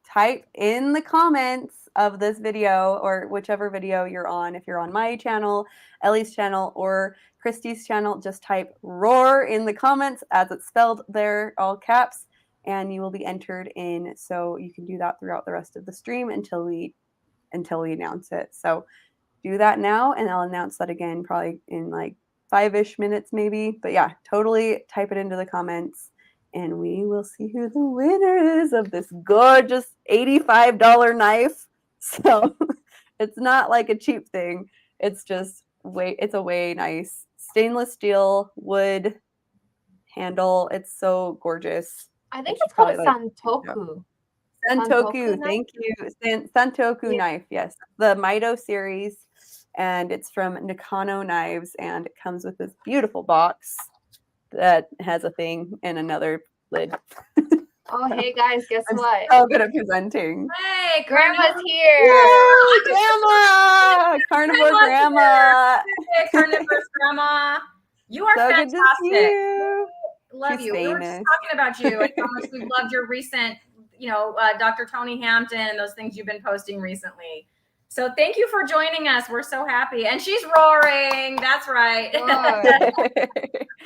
type in the comments of this video or whichever video you're on. If you're on my channel, Ellie's channel, or Cristie's channel, just type roar in the comments as it's spelled there, all caps, and you will be entered in. So you can do that throughout the rest of the stream until we announce it. So do that now, and I'll announce that again probably in like 5-ish minutes maybe. But yeah, totally type it into the comments, and we will see who the winner is of this gorgeous $85 knife. So it's not like a cheap thing. It's just it's a way nice stainless steel wood handle. It's so gorgeous. I think it's called a Santoku. Santoku, thank you. Santoku knife, yes. The Mito series, and it's from Nakano Knives, and it comes with this beautiful box that has a thing and another lid. Oh, hey guys, guess what? So good at presenting. Hey, Grandma's here. Yay, Grandma! Carnivore Grandma. Hey, Carnivore's Grandma. You are so fantastic. Good to see you. Love She's you. famous. We were just talking about you and how much we've loved your recent, Dr. Tony Hampton and those things you've been posting recently. So thank you for joining us. We're so happy. And she's roaring. That's right.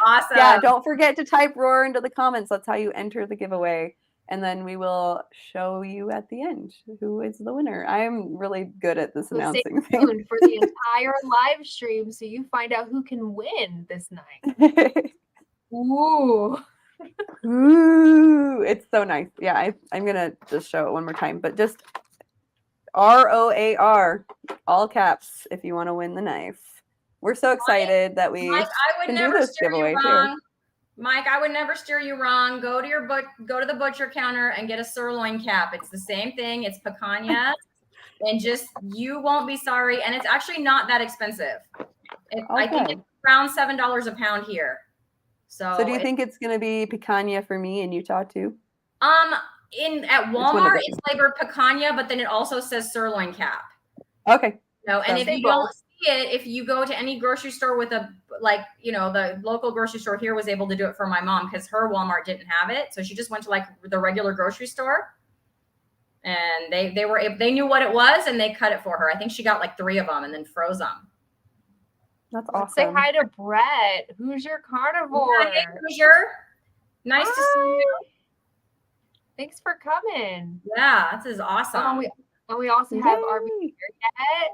Awesome. Yeah, don't forget to type roar into the comments. That's how you enter the giveaway. And then we will show you at the end who is the winner. I'm really good at this announcing thing. Stay tuned for the entire live stream so you find out who can win this night. Ooh. Ooh, it's so nice. Yeah, I'm going to just show it one more time, but just ROAR, all caps, if you want to win the knife. We're so excited that we can do this giveaway too. Mike, I would never steer you wrong. Go to the butcher counter and get a sirloin cap. It's the same thing. It's picanha, and you won't be sorry. And it's actually not that expensive. I think it's around $7 a pound here. So do you think it's going to be picanha for me in Utah too? At Walmart, it's labeled picanha, but then it also says sirloin cap. Okay. And if you don't see it, if you go to any grocery store with the local grocery store here was able to do it for my mom because her Walmart didn't have it. So she just went to like the regular grocery store, and they knew what it was and they cut it for her. I think she got like 3 of them and then froze them. That's awesome. Let's say hi to Brett. Who's your carnivore? Hey, Hoosier. Nice to see you. Thanks for coming. Yeah, this is awesome. We also have Yay. Arby Harriet.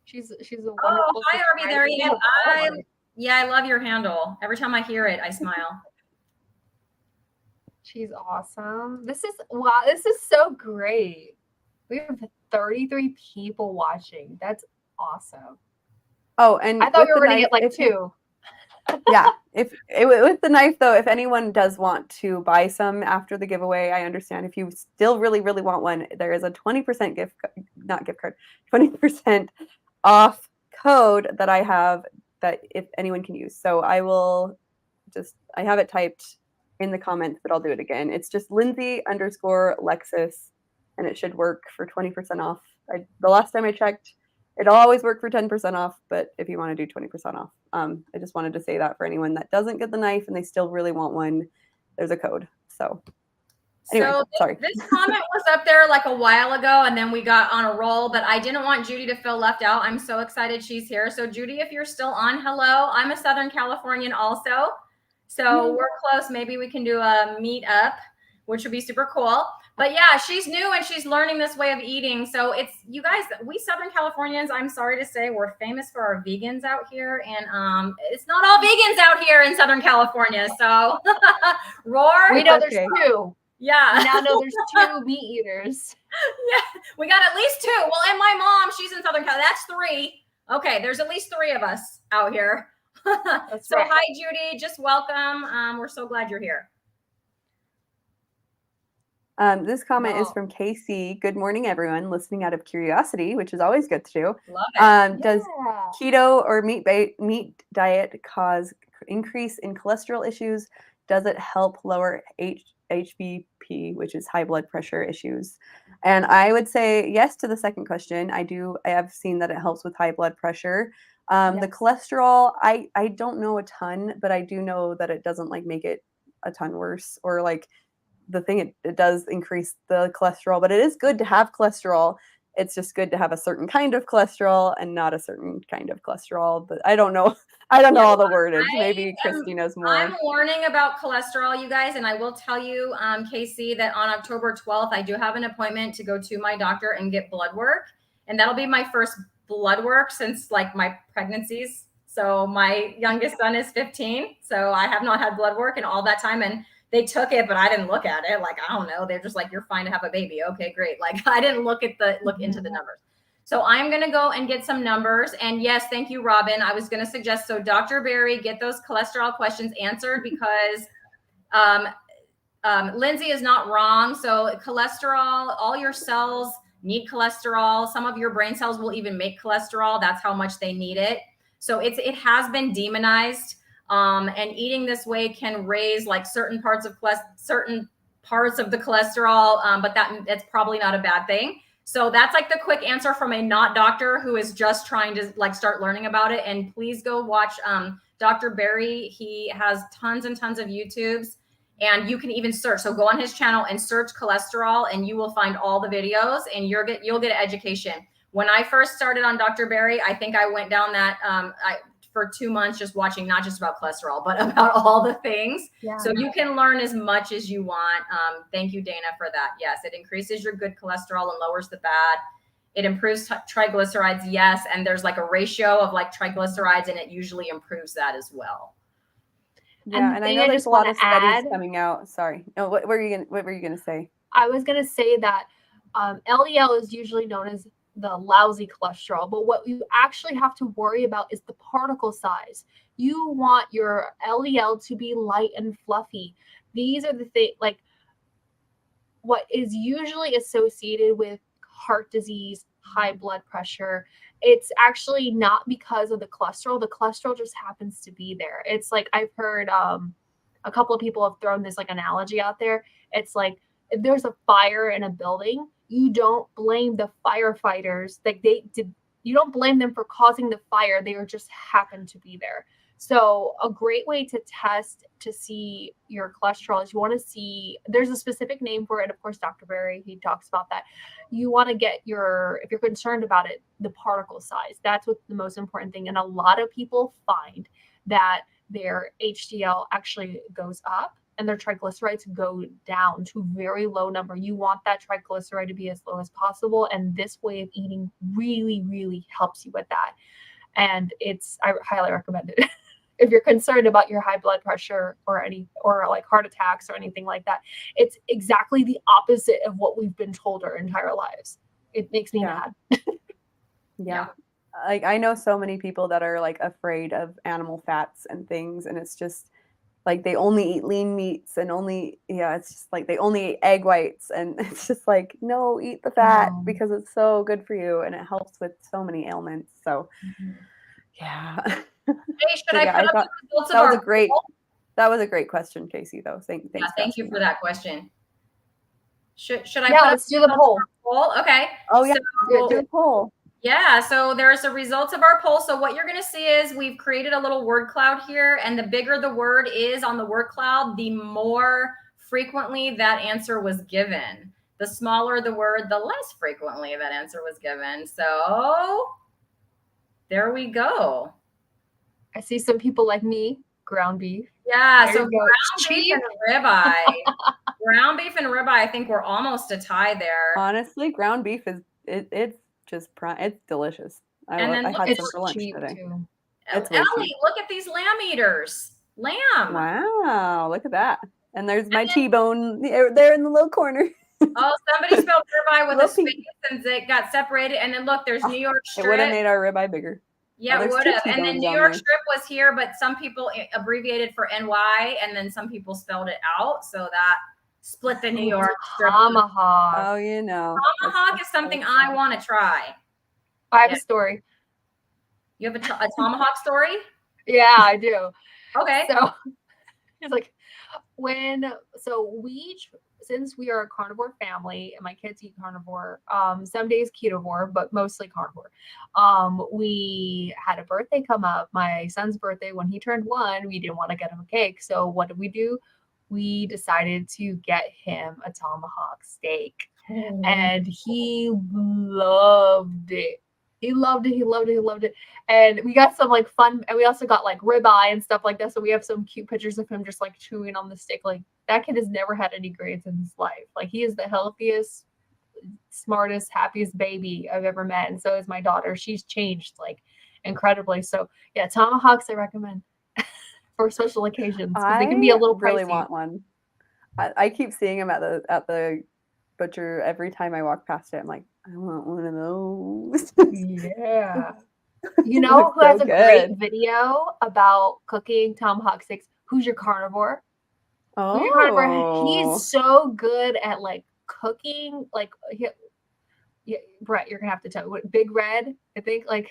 She's a Oh, wonderful hi, Arby there. subscriber. I love your handle. Every time I hear it, I smile. She's awesome. This is so great. We have 33 people watching. That's awesome. Oh, and I thought we with were the going to knife, get like 2. yeah, with the knife though, if anyone does want to buy some after the giveaway, I understand. If you still really want one, there is a 20% 20% off code that I have that if anyone can use. So I have it typed in the comments, but I'll do it again. It's just Lindsay_Lexus, and it should work for 20% off. The last time I checked, it'll always work for 10% off, but if you want to do 20% off, I just wanted to say that for anyone that doesn't get the knife and they still really want one, there's a code. So anyway, sorry. This comment was up there like a while ago, and then we got on a roll, but I didn't want Judy to feel left out. I'm so excited she's here. So Judy, if you're still on, hello. I'm a Southern Californian also. So we're close. Maybe we can do a meet up, which would be super cool. But yeah, she's new and she's learning this way of eating. So it's, you guys, we Southern Californians, I'm sorry to say, we're famous for our vegans out here. And it's not all vegans out here in Southern California. So roar. We know there's 2. Yeah. We now know there's 2 meat eaters. Yeah, we got at least 2. Well, and my mom, she's in Southern California. That's 3. Okay, there's at least 3 of us out here. That's so right. hi, Judy. Just welcome. We're so glad you're here. This comment is from Casey. Good morning, everyone. Listening out of curiosity, which is always good to do. Love it. Does keto or meat diet cause increase in cholesterol issues? Does it help lower HBP, which is high blood pressure issues? And I would say yes to the second question. I have seen that it helps with high blood pressure. The cholesterol, I don't know a ton, but I do know that it doesn't like make it a ton worse, or like the thing it does increase the cholesterol, but it is good to have cholesterol. It's just good to have a certain kind of cholesterol and not a certain kind of cholesterol. But I don't know all the wordage. Maybe Cristie knows more. I'm learning about cholesterol, you guys, and I will tell you, Casey, that on October 12th, I do have an appointment to go to my doctor and get blood work, and that'll be my first blood work since like my pregnancies. So my youngest son is 15, so I have not had blood work in all that time, and they took it, but I didn't look at it. Like, I don't know. They're just like, you're fine to have a baby. Okay, great. Like, I didn't look into the numbers. So I'm going to go and get some numbers. And yes, thank you, Robin. I was going to suggest, so Dr. Berry, get those cholesterol questions answered, because Lindsay is not wrong. So cholesterol, all your cells need cholesterol. Some of your brain cells will even make cholesterol. That's how much they need it. So it has been demonized. And eating this way can raise like certain parts of the cholesterol, but that's probably not a bad thing. So that's like the quick answer from a not doctor who is just trying to like start learning about it. And please go watch Dr. Berry. He has tons and tons of YouTubes, and you can even search. So go on his channel and search cholesterol, and you will find all the videos, and you'll get an education. When I first started on Dr. Berry, I think I went down that for 2 months just watching not just about cholesterol, but about all the things. Yeah. So you can learn as much as you want. Thank you, Dana, for that. Yes, it increases your good cholesterol and lowers the bad. It improves triglycerides, yes. And there's like a ratio of like triglycerides, and it usually improves that as well. Yeah, and I know there's a lot of studies coming out. Sorry. No, what were you gonna say? I was gonna say that LDL is usually known as the lousy cholesterol, but what you actually have to worry about is the particle size. You want your LDL to be light and fluffy. These are the things, like what is usually associated with heart disease, high blood pressure. It's actually not because of the cholesterol. The cholesterol just happens to be there. It's like, I've heard a couple of people have thrown this like analogy out there. It's like, if there's a fire in a building, you don't blame the firefighters. Like you don't blame them for causing the fire. They just happen to be there. So a great way to test to see your cholesterol is you want to see, there's a specific name for it. Of course, Dr. Berry, he talks about that. You want to get if you're concerned about it, the particle size. That's what's the most important thing. And a lot of people find that their HDL actually goes up and their triglycerides go down to very low number. You want that triglyceride to be as low as possible. And this way of eating really, really helps you with that. And I highly recommend it. If you're concerned about your high blood pressure or like heart attacks or anything like that, it's exactly the opposite of what we've been told our entire lives. It makes me mad. Yeah. Like I know so many people that are like afraid of animal fats and things, and it's just like they only eat lean meats and it's just like they only eat egg whites, and it's just like, no, eat the fat because it's so good for you and it helps with so many ailments. So yeah. Hey, should I put up the results of our poll? That was a great question, Casey, though. Thanks. Thank you for that question. Should I put let's do the poll. Okay. Oh yeah, do the poll. Yeah, so there's the results of our poll. So what you're going to see is we've created a little word cloud here, and the bigger the word is on the word cloud, the more frequently that answer was given. The smaller the word, the less frequently that answer was given. So there we go. I see some people like me, ground beef. Yeah, there so ground beef and ribeye. Ground beef and ribeye, I think we're almost a tie there. Honestly, ground beef it's just it's delicious. I had some for lunch today. Ellie, look at these lamb eaters. Lamb. Wow, look at that. And there's my T-bone there in the little corner. Oh, somebody spelled ribeye with a space since it got separated. And then look, there's New York strip. It would have made our ribeye bigger. Yeah, it would have. And then New York strip was here, but some people abbreviated for NY, and then some people spelled it out. So that split the New York strip. Tomahawk. Oh, you know. Tomahawk is something I want to try. I have a story. You have a tomahawk story? Yeah, I do. Okay. So it's like since we are a carnivore family and my kids eat carnivore, some days ketovore, but mostly carnivore. We had a birthday come up, my son's birthday. When he turned 1, we didn't want to get him a cake. So what did we do? We decided to get him a tomahawk steak. And he loved it. He loved it. And we got some like fun, and we also got like ribeye and stuff like that. So we have some cute pictures of him just like chewing on the steak. Like that kid has never had any grades in his life. Like he is the healthiest, smartest, happiest baby I've ever met. And so is my daughter. She's changed like incredibly. So yeah, tomahawks I recommend for special occasions because they can be a little pricey. I really want one. I keep seeing them at the butcher every time I walk past it. I'm like, I want one of those. Yeah. You know who has a great video about cooking tomahawk steaks? Who's Your Carnivore? Oh. Who's Your Carnivore? He's so good at like cooking. Like, Brett, you're gonna have to tell me. Big Red, I think. Like,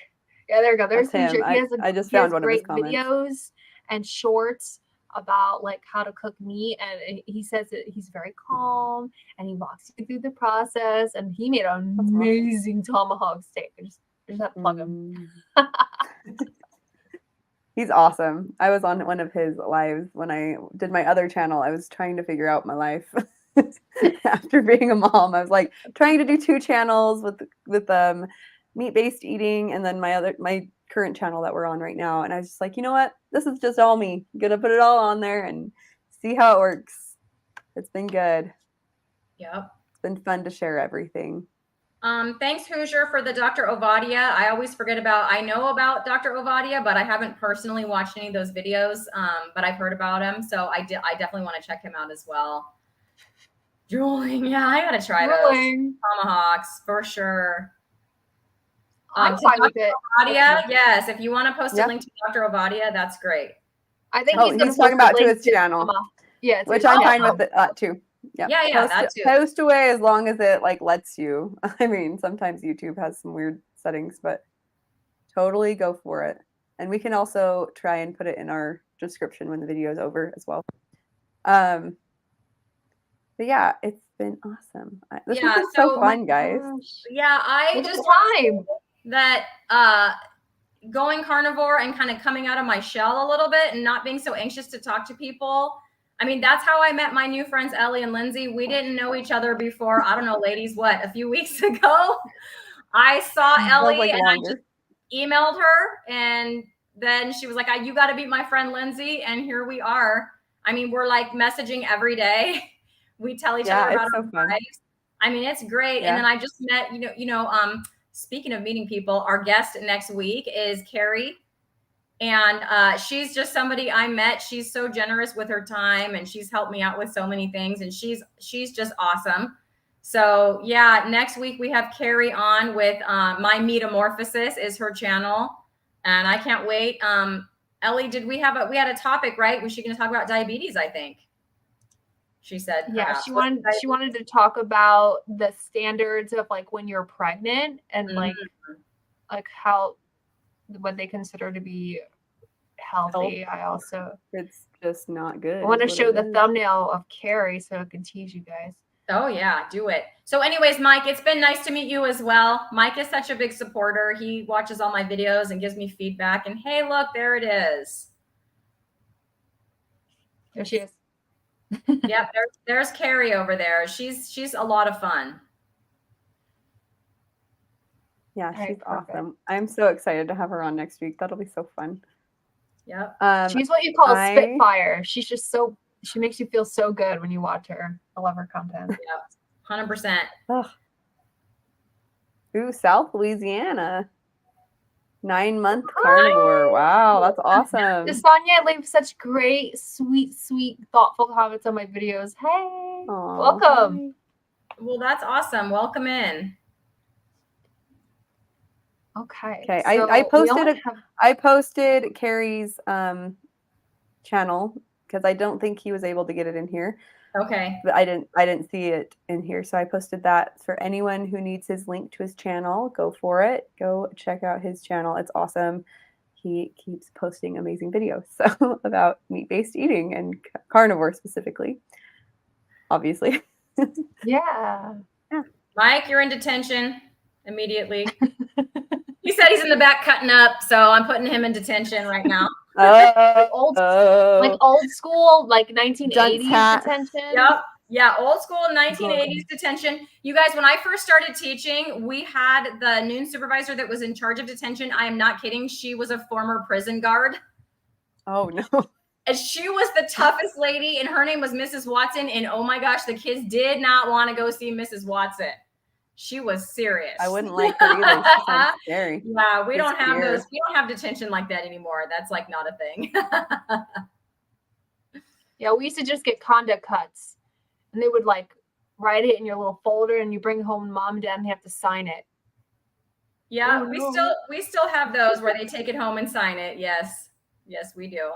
yeah, there we go. There's him. I just found one of his comments. Videos and shorts about like how to cook meat, and he says that he's very calm and he walks you through the process, and he made an amazing tomahawk steak. I just have to plug him. He's awesome. I was on one of his lives when I did my other channel. I was trying to figure out my life after being a mom. I was like trying to do 2 channels with meat-based eating, and then my current channel that we're on right now. And I was just like, you know what? This is just all me. I'm gonna put it all on there and see how it works. It's been good. Yep. It's been fun to share everything. Thanks, Hoosier, for the Dr. Ovadia. I always forget I know about Dr. Ovadia, but I haven't personally watched any of those videos. But I've heard about him. So I definitely want to check him out as well. Drooling. Yeah, I gotta try those tomahawks for sure. I'm fine with it. Ovadia, yes. If you want to post a link to Dr. Ovadia, that's great. I think he's talking about to his channel. Yeah, which I'm fine with that too. Yeah, that too. Post away as long as it like lets you. I mean, sometimes YouTube has some weird settings, but totally go for it. And we can also try and put it in our description when the video is over as well. But yeah, it's been awesome. This has been so fun, guys. Yeah, I just that going carnivore and kind of coming out of my shell a little bit and not being so anxious to talk to people. I mean, that's how I met my new friends, Ellie and Lindsay. We didn't know each other before. I don't know, ladies, a few weeks ago. I saw Ellie and I just emailed her. And then she was like, you got to meet my friend Lindsay. And here we are. I mean, we're like messaging every day. We tell each other about it's our so fun. lives. I mean, it's great. Yeah. And then I just met, speaking of meeting people, our guest next week is Carrie. And she's just somebody I met. She's so generous with her time, and she's helped me out with so many things. And she's just awesome. So yeah, next week we have Carrie on with My Metamorphosis is her channel, and I can't wait. Ellie, we had a topic, right? Was she going to talk about diabetes? I think she said. Yeah, she wanted to talk about the standards of like when you're pregnant and like how what they consider to be healthy. It's just not good. I want to show the thumbnail of Carrie so it can tease you guys. Oh yeah, do it. So anyways, Mike, it's been nice to meet you as well. Mike is such a big supporter. He watches all my videos and gives me feedback. And hey, look, there it is. There she is. Yep, there's Carrie over there. She's a lot of fun. Yeah, she's awesome. I'm so excited to have her on next week. That'll be so fun. Yep. She's what you call a spitfire. She's just she makes you feel so good when you watch her. I love her content. Yeah, 100%. Ooh, South Louisiana. 9-month carnivore. Wow, that's awesome. Sonia leaves such great, sweet, thoughtful comments on my videos. Hey, welcome. Well, that's awesome. Welcome in. Okay. So I posted Carrie's channel because I don't think he was able to get it in here. Okay. But I didn't see it in here, so I posted that for anyone who needs his link to his channel. Go for it. Go check out his channel. It's awesome. He keeps posting amazing videos about meat-based eating and carnivore specifically. Obviously. Yeah. Mike, you're in detention immediately. He said he's in the back cutting up, so I'm putting him in detention right now. Like old school, like 1980s detention. Yep. Yeah, old school 1980s detention. You guys, when I first started teaching, we had the noon supervisor that was in charge of detention. I am not kidding. She was a former prison guard. Oh, no. And she was the toughest lady, and her name was Mrs. Watson. And oh my gosh, the kids did not want to go see Mrs. Watson. She was serious. I wouldn't like her either. She sounds scary. Yeah, we don't have those. We don't have detention like that anymore. That's like not a thing. Yeah, we used to just get conduct cuts, and they would like write it in your little folder, and you bring it home to mom and dad, and they have to sign it. Yeah, we still have those where they take it home and sign it. Yes, we do.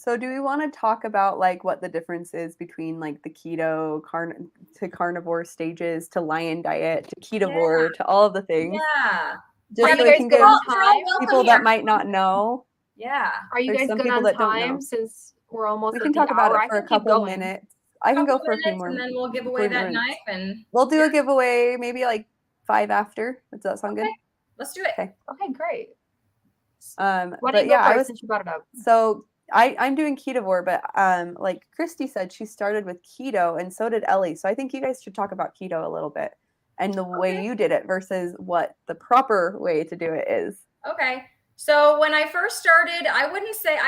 So do we want to talk about like what the difference is between like the keto to carnivore stages to lion diet to ketovore to all of the things? Yeah. Just so we can give people that might not know. Yeah. Are you guys good on time since we're almost we can talk about it for a couple minutes. I can go for a few more. And then we'll give away that knife and we'll do a giveaway maybe like 5 after. Does that sound good? Let's do it. Okay, great. What do you go for since you brought it up? So I'm doing Ketovore, but like Cristie said, she started with keto and so did Ellie. So I think you guys should talk about keto a little bit and the way you did it versus what the proper way to do it is. Okay. So when I first started, I would say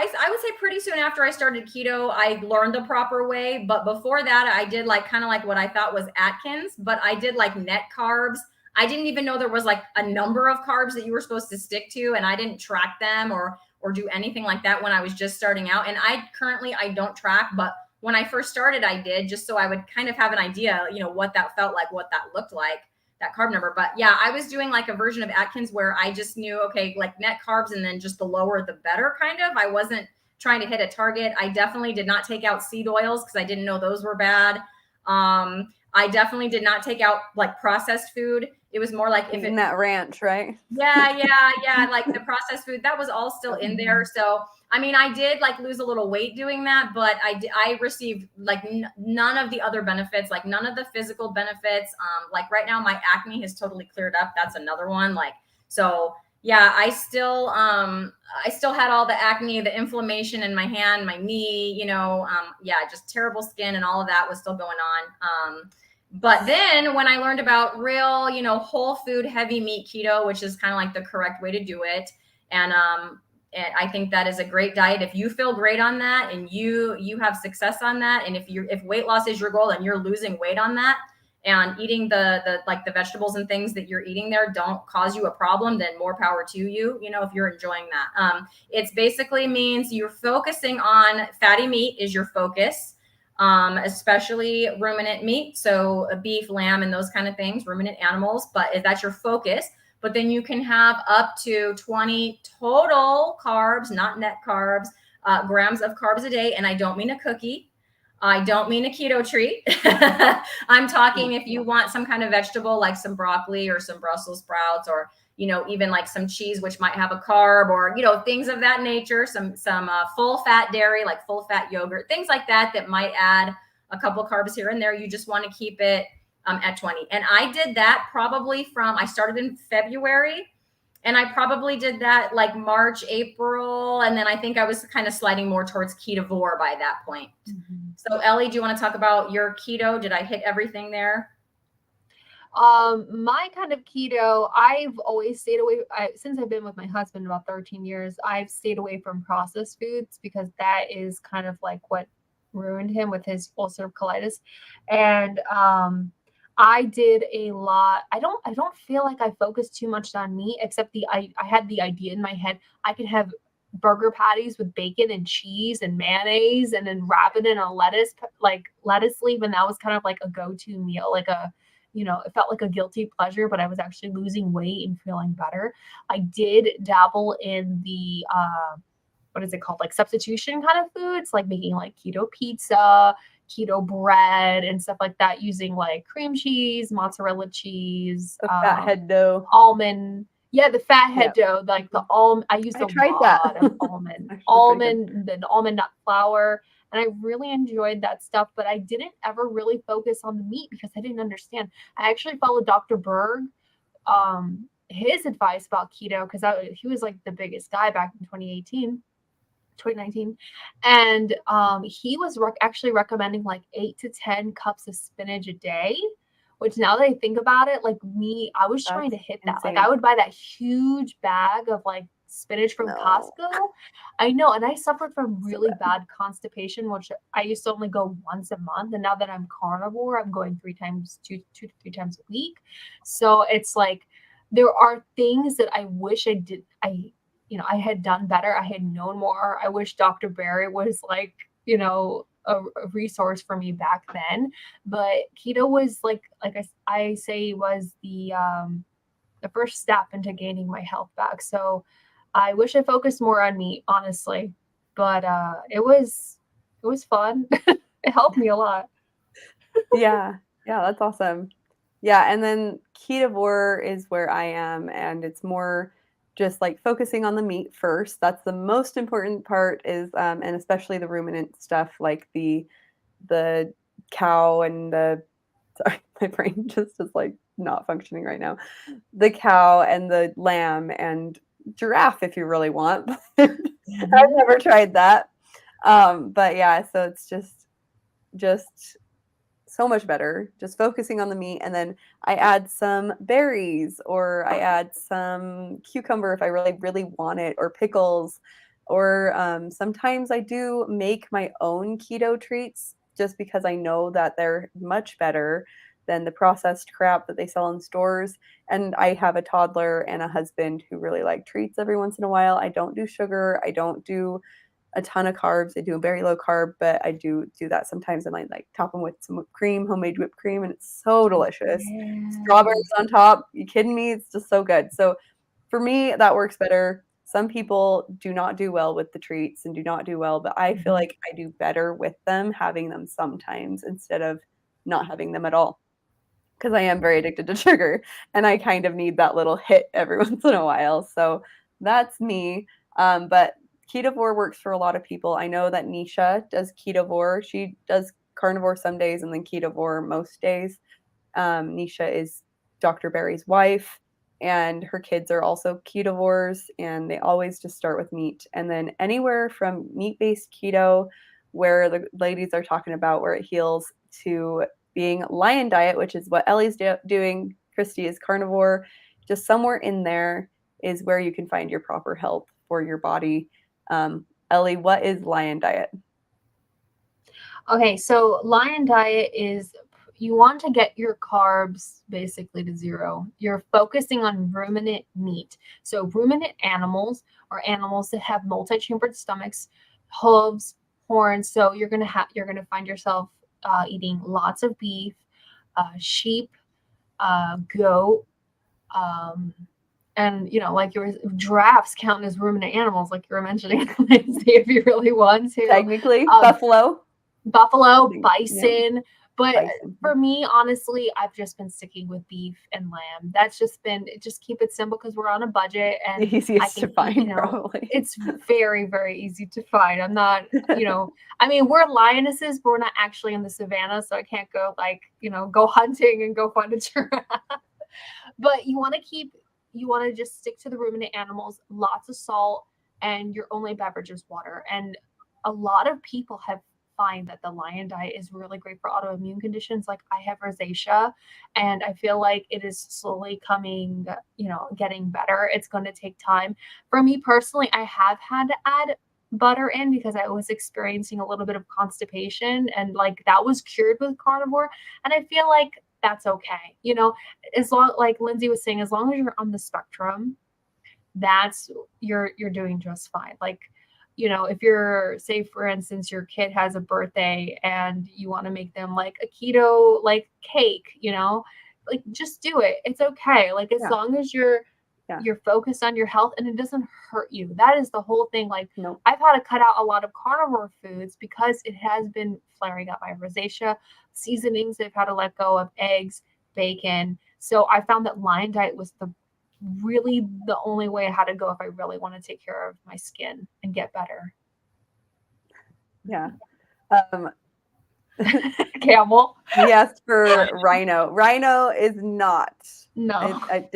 pretty soon after I started keto, I learned the proper way. But before that, I did like kind of like what I thought was Atkins, but I did like net carbs. I didn't even know there was like a number of carbs that you were supposed to stick to, and I didn't track them or do anything like that when I was just starting out. And I don't track, but when I first started, I did, just so I would kind of have an idea, what that felt like, what that looked like, that carb number. But yeah, I was doing like a version of Atkins where I just knew, okay, like net carbs and then just the lower the better kind of. I wasn't trying to hit a target. I definitely did not take out seed oils because I didn't know those were bad. I definitely did not take out like processed food. It was more like if that ranch, right? Yeah. Like the processed food, that was all still in there. So, I mean, I did like lose a little weight doing that, but I received like none of the other benefits, like none of the physical benefits. Like right now my acne has totally cleared up. That's another one. Like, so yeah, I still had all the acne, the inflammation in my hand, my knee, just terrible skin and all of that was still going on. But then when I learned about real, whole food, heavy meat keto, which is kind of like the correct way to do it. And I think that is a great diet. If you feel great on that and you have success on that, and if weight loss is your goal and you're losing weight on that, and eating the vegetables and things that you're eating there don't cause you a problem, then more power to you. If you're enjoying that, it's basically means you're focusing on fatty meat is your focus, especially ruminant meat. So beef, lamb, and those kind of things, ruminant animals, but if that's your focus. But then you can have up to 20 total carbs, not net carbs, grams of carbs a day. And I don't mean a cookie. I don't mean a keto treat. I'm talking if you want some kind of vegetable, like some broccoli or some Brussels sprouts, or, even like some cheese, which might have a carb, or, things of that nature, some full fat dairy, like full fat yogurt, things like that might add a couple carbs here and there. You just want to keep it at 20. And I did that I started in February, and I probably did that like March, April. And then I think I was kind of sliding more towards Ketovore by that point. Mm-hmm. So Ellie, do you want to talk about your keto? Did I hit everything there? My kind of keto, I've always stayed away, since I've been with my husband about 13 years, I've stayed away from processed foods, because that is kind of like what ruined him with his ulcerative colitis. And, I did a lot. I don't feel like I focused too much on meat, except I had the idea in my head. I could have burger patties with bacon and cheese and mayonnaise, and then wrap it in a lettuce leaf. And that was kind of like a go-to meal, like it felt like a guilty pleasure, but I was actually losing weight and feeling better. I did dabble in the, what is it called? Like substitution kind of foods, like making like keto pizza, keto bread, and stuff like that, using like cream cheese, mozzarella cheese, the fathead dough, almond. Yeah, the fathead dough, like the almond. I used a lot of almond nut flour, and I really enjoyed that stuff. But I didn't ever really focus on the meat because I didn't understand. I actually followed Dr. Berg, his advice about keto, because he was like the biggest guy back in 2019, and he was actually recommending like 8 to 10 cups of spinach a day, which now that I think about it, like me, I was trying to hit that. Insane. Like I would buy that huge bag of like spinach from Costco. I know, and I suffered from really bad constipation, which I used to only go once a month, and now that I'm carnivore, I'm going 2 to 3 times a week. So it's like there are things that I wish I did. I had done better. I had known more. I wish Dr. Barry was like, a resource for me back then. But keto was like I say, was the first step into gaining my health back. So I wish I focused more on meat, honestly. But it was fun. It helped me a lot. Yeah, that's awesome. Yeah, and then Ketovore is where I am, and it's more just like focusing on the meat first. That's the most important part, is and especially the ruminant stuff, like the cow and sorry, my brain just is like not functioning right now. The cow and the lamb and giraffe, if you really want. I've never tried that. But yeah, so it's just so much better just focusing on the meat, and then I add some berries, or I add some cucumber if I really want it, or pickles, or sometimes I do make my own keto treats, just because I know that they're much better than the processed crap that they sell in stores. And I have a toddler and a husband who really like treats every once in a while. I don't do sugar. I don't do a ton of carbs. I do a very low carb, but I do that sometimes, and I like top them with some whipped cream, homemade whipped cream, and it's so delicious. Yeah. Strawberries on top. You kidding me? It's just so good. So for me, that works better. Some people do not do well with the treats and do not do well, but I feel like I do better with them, having them sometimes instead of not having them at all, because I am very addicted to sugar, and I kind of need that little hit every once in a while. So that's me. But Ketovore works for a lot of people. I know that Nisha does Ketovore. She does carnivore some days and then Ketovore most days. Nisha is Dr. Barry's wife, and her kids are also ketovores, and they always just start with meat. And then anywhere from meat-based keto, where the ladies are talking about where it heals, to being lion diet, which is what Ellie's doing. Cristie is carnivore. Just somewhere in there is where you can find your proper health for your body. Ellie, what is Lion Diet? Okay, so Lion Diet is you want to get your carbs basically to zero. You're focusing on ruminant meat. So ruminant animals are animals that have multi-chambered stomachs, hooves, horns. So you're gonna find yourself eating lots of beef, sheep, goat, and like your giraffes count as ruminant animals, like you were mentioning, Lindsay, if you really want to. Technically, buffalo, bison. But bison. For me, honestly, I've just been sticking with beef and lamb. That's just keep it simple because we're on a budget and the easiest to find, probably. It's very, very easy to find. I'm not, I mean, we're lionesses, but we're not actually in the savannah, so I can't go go hunting and go find a giraffe. But you want to just stick to the ruminant animals, lots of salt, and your only beverage is water. And a lot of people find that the Lion Diet is really great for autoimmune conditions. Like I have rosacea, and I feel like it is slowly coming, getting better. It's going to take time. For me personally, I have had to add butter in because I was experiencing a little bit of constipation, and that was cured with carnivore. And I feel like that's okay. As long, like Lindsay was saying, as long as you're on the spectrum, you're doing just fine. If you're, say, for instance, your kid has a birthday and you want to make them a keto cake, just do it. It's okay. As long as you're focused on your health and it doesn't hurt you. That is the whole thing. Nope. I've had to cut out a lot of carnivore foods because it has been flaring up my rosacea. Seasonings, I've had to let go of eggs, bacon. So I found that Lion Diet was really the only way I had to go if I really want to take care of my skin and get better. Yeah. Camel. Yes, for rhino. Rhino is not. No. I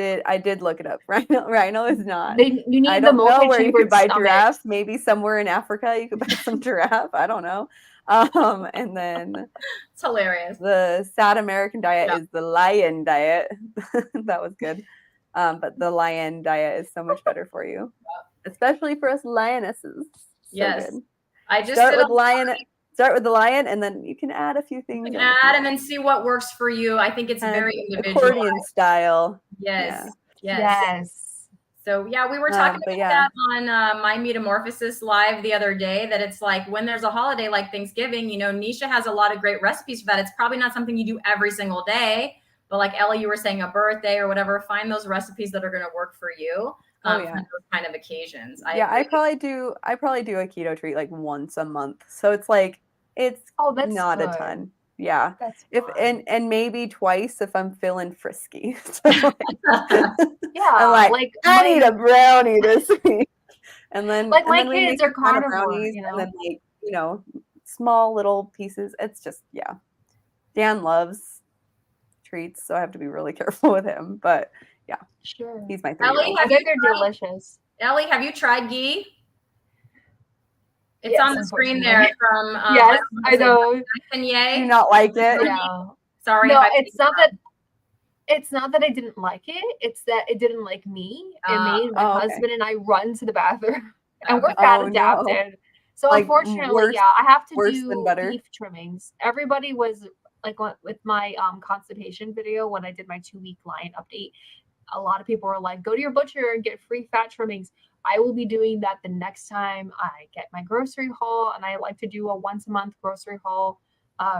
did look it up. Rhino is not. You need I don't know where you could buy stomach. giraffes. Maybe somewhere in Africa you could buy some giraffe. I don't know. And then It's hilarious. The sad American diet is the Lion Diet. That was good. But the Lion Diet is so much better for you, especially for us lionesses. So yes, good. I just start with the lion, and then you can add a few things. You can add and then see what works for you. I think it's very individual. Accordion style. Yes. Yeah. Yes. So yeah, we were talking about that on My Metamorphosis live the other day, that it's when there's a holiday like Thanksgiving, Nisha has a lot of great recipes for that. It's probably not something you do every single day, but like Ellie, you were saying, a birthday or whatever, find those recipes that are going to work for you for those kind of occasions. I probably do a keto treat once a month. So it's that's not good. A ton. Yeah. That's and maybe twice if I'm feeling frisky. So yeah. I'm I need a brownie this week. And then my kids are carnivore, brownies, and then small little pieces. It's just Dan loves treats, so I have to be really careful with him. But yeah, sure. He's my Ellie, they're delicious. Ellie, have you tried ghee? It's on the screen there from yes, I know. Do you not like it? Yeah. Sorry. No, it's not that I didn't like it. It's that it didn't like me. It made my husband and I run to the bathroom, and we're fat adapted. No. So unfortunately, I have to do beef trimmings. Everybody was with my constipation video when I did my 2-week Lion update. A lot of people were like, "Go to your butcher and get free fat trimmings." I will be doing that the next time I get my grocery haul, and I like to do a once a month grocery haul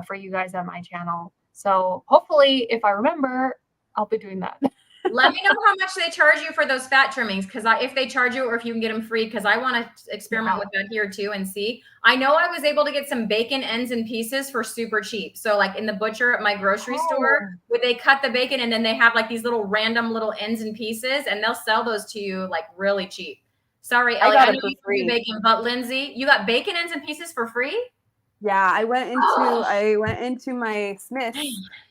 for you guys on my channel. So hopefully, if I remember, I'll be doing that. Let me know how much they charge you for those fat trimmings, because if they charge you or if you can get them free, because I want to experiment with that here too and see. I know I was able to get some bacon ends and pieces for super cheap. So in the butcher at my grocery store, where they cut the bacon and then they have these little random little ends and pieces, and they'll sell those to you really cheap. Sorry, Ellie, I know you can do bacon, but Lindsay, you got bacon ends and pieces for free? Yeah, I went into my Smith's,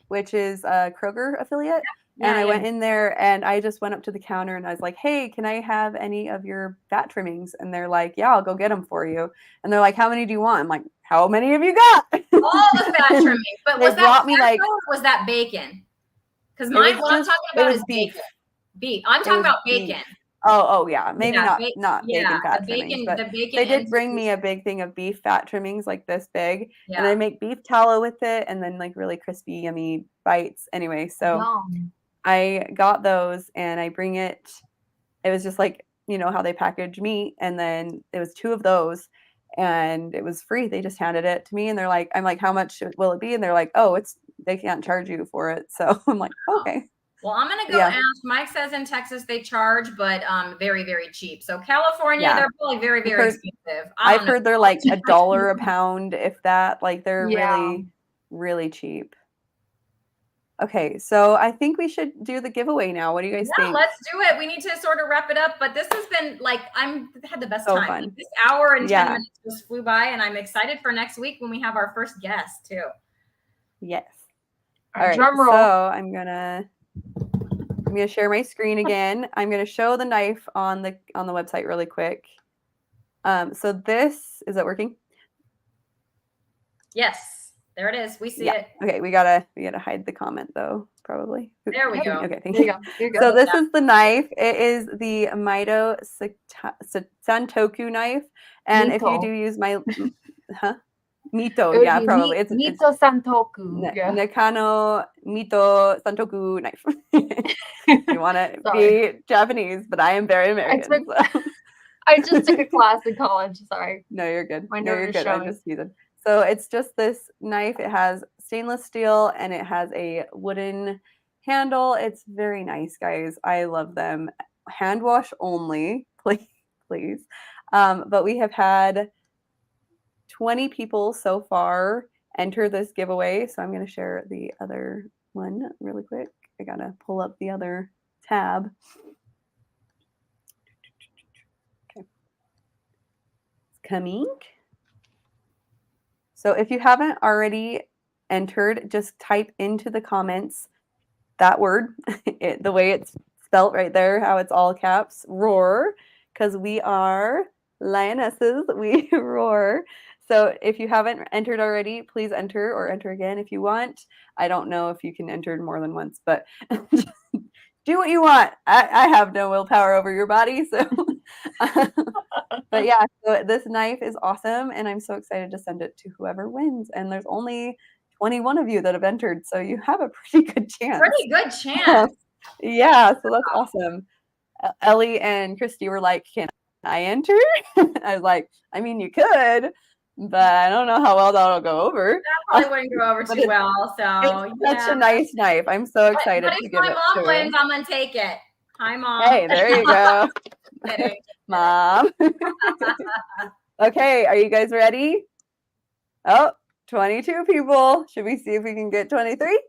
which is a Kroger affiliate. And I went in there and I just went up to the counter and I was like, "Hey, can I have any of your fat trimmings?" And they're like, "Yeah, I'll go get them for you." And they're like, "How many do you want?" I'm like, "How many have you got?" All the fat trimmings. But was that or was that bacon? Because what I'm talking about is beef. Beef. I'm talking about bacon. Oh yeah, maybe Yeah, not bacon fat trimmings, but the bacon they did bring entities. me a big thing of beef fat trimmings like this big, and I Yeah. make beef tallow with it, and then like really crispy, yummy bites. Anyway, so Yum. I got those, and I bring it. It was just like how they package meat, and then it was 2 of those, and it was free. They just handed it to me, and they're like, I'm like, how much will it be? And they're like, oh, they can't charge you for it. So I'm like, okay. Well, I'm gonna go Yeah. ask. Mike says in Texas they charge, but very, very cheap. So California, Yeah. they're probably very, I've very heard- expensive. I've heard they're like $1 a pound, if that. Like they're Yeah. really, really cheap. Okay, so I think we should do the giveaway now. What do you guys Yeah, think? let's do it. We need to sort of wrap it up, but this has been like had the best So time. fun. This hour and 10 Yeah. minutes just flew by, and I'm excited for next week when we have our first guest too. Yes. All All right. drum roll. So I'm gonna share my screen again. I'm gonna show the knife on the website really quick. So this is it working? Yes, there it is. We see Yeah. it. Okay, we gotta hide the comment though, probably. There we go. Okay, thank There you. you go. There you go. So this is the knife. It is the Mito Santoku knife, and if you Mito. do use my It Mito, would yeah, be probably it's Mito Santoku. Yeah. Nakano Mito Santoku knife. You want to Sorry. be Japanese, but I am very American. I just took a class in college. Sorry. No, you're good. My No, nerd you're is good. I showing. just use it. So it's just this knife. It has stainless steel and it has a wooden handle. It's very nice, guys. I love them. Hand wash only, please. But we have had 20 people so far enter this giveaway. So I'm going to share the other one really quick. I got to pull up the other tab. Okay. It's coming. So if you haven't already entered, just type into the comments that word, the way it's spelt right there, how it's all caps, roar, because we are lionesses, we roar. So if you haven't entered already, please enter or enter again if you want. I don't know if you can enter more than once, but do what you want. I have no willpower over your body, so. But yeah, so this knife is awesome, and I'm so excited to send it to whoever wins. And there's only 21 of you that have entered, so you have a pretty good chance. Pretty good chance. Yeah, so that's awesome. Ellie and Cristie were like, "Can I enter?" I was like, "I mean, you could, but I don't know how well that'll go over." That probably wouldn't go over too well. So it's such a nice knife. I'm so excited but to if give my it mom to wins, I'm gonna take it. Hi, Mom. Hey, there you go. Kidding. Mom. Okay, are you guys ready? Oh, 22 people. Should we see if we can get 23?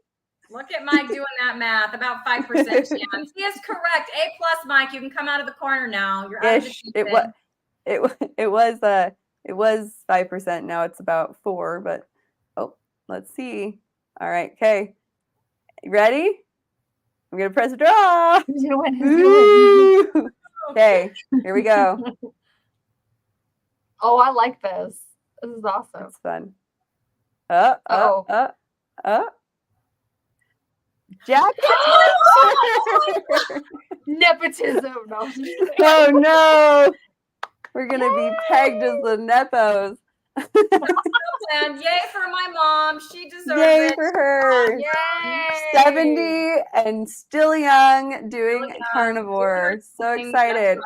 Look at Mike doing that math. About 5% chance. He is correct. A+, Mike. You can come out of the corner now. You're out of the season. It was 5%. Now it's about 4. But let's see. All right. Okay. You ready? I'm gonna press draw. Who's gonna win? Who's gonna win? Okay, here we go. Oh, I like this. This is awesome. It's fun. Jack. Nepotism. No. Oh no. We're gonna be pegged as the nepos. And yay for my mom. She deserves Yay it. for her. Yay. 70 and still young, doing carnivore. So excited.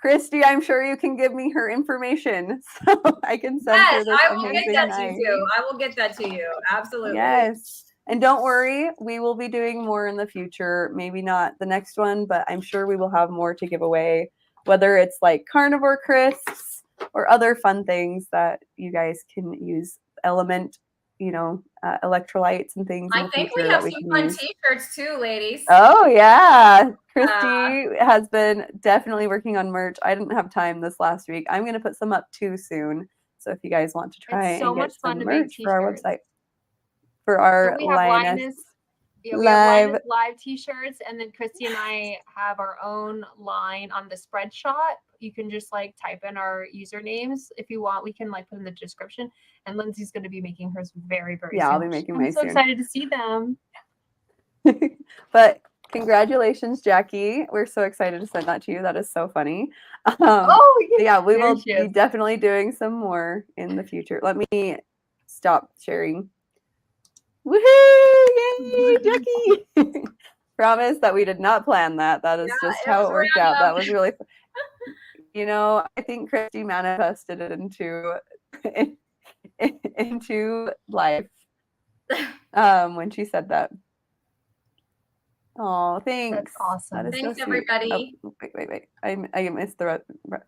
Cristie, I'm sure you can give me her information so I can send her this I will get amazing that knife. to you. I will get that to you. Absolutely. Yes. And don't worry, we will be doing more in the future. Maybe not the next one, but I'm sure we will have more to give away, whether it's like carnivore crisps or other fun things that you guys can use, element, electrolytes and things. I think we have some fun t-shirts too, ladies. Oh yeah. Cristie has been definitely working on merch. I didn't have time this last week. I'm going to put some up too soon. So if you guys want to try and get some merch for our website. For our Lioness. Yeah, we have Lioness live t-shirts, and then Cristie and I have our own line on the Spreadshot. You can just type in our usernames if you want. We can put in the description. And Lindsay's going to be making hers very, very soon. I'll be making mine soon. I'm so excited to see them. But Congratulations, Jackie. We're so excited to send that to you. That is so funny. Yeah, we will be definitely doing some more in the future. Let me stop sharing. Woohoo! Yay, Jackie! Promise that we did not plan that. That is just how it worked out. That was really fun. You know, I think Cristie manifested it into life when she said that. Oh, thanks. That's awesome. That is Thanks, so sweet. everybody. Oh, wait. I missed the.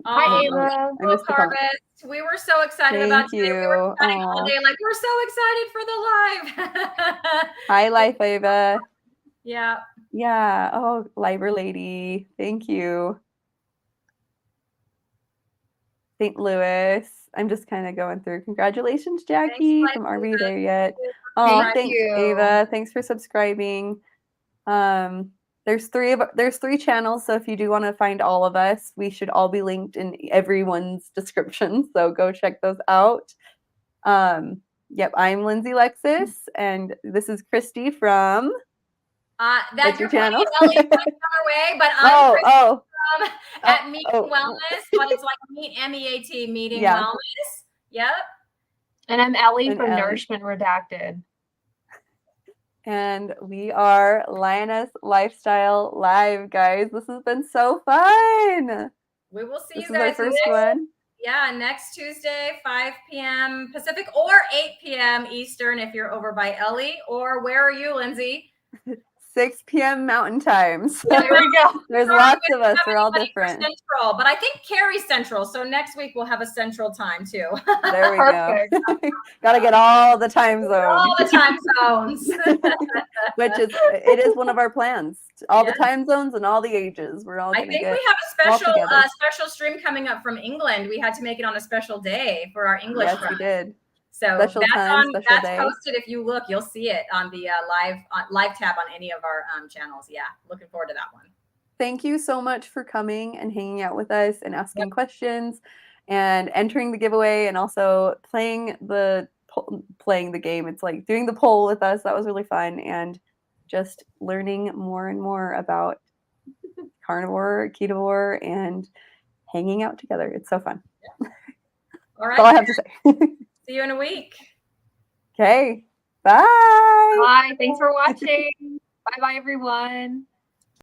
Hi, Ava. I missed the comment. We were so excited about today. We were chatting all day, like we're so excited for the live. Hi, Life Ava. Yeah. Yeah. Oh, Liber Lady. Thank you. St. Louis. I'm just kind of going through. Congratulations, Jackie. Thanks, Are we there yet? Oh, thanks, you. Ava. Thanks for subscribing. There's three channels, so if you do want to find all of us, we should all be linked in everyone's description. So go check those out. Yep, I'm Lindsay Lexus, and this is Cristie from. That's your channel. Ellie our way, but I'm Cristie from at Meat Wellness, but it's like Meat MEAT Meeting Wellness. Yep. And I'm Ellie from Nourishment Redacted. And we are Lioness Lifestyle Live, guys. This has been so fun. We will see you guys. This is our first one. Yeah, next Tuesday, 5 p.m. Pacific or 8 p.m. Eastern if you're over by Ellie. Or where are you, Lindsay? 6 p.m. Mountain Time. So there we go. There's lots of us. We're all different. Central, but I think Carrie's Central. So next week we'll have a Central time too. There we go. Got to get all the time zones. All the time zones. It is one of our plans. All the time zones and all the ages. We're all. I think we have a special stream coming up from England. We had to make it on a special day for our English. Yes, we did. So that's posted. If you look, you'll see it on the live tab on any of our channels. Yeah, looking forward to that one. Thank you so much for coming and hanging out with us and asking questions and entering the giveaway and also playing the game. It's like doing the poll with us. That was really fun, and just learning more and more about carnivore, ketovore, and hanging out together. It's so fun. All right. That's all I have to say. See you in a week. Okay. Bye. Bye. Thanks for watching. Bye-bye, everyone.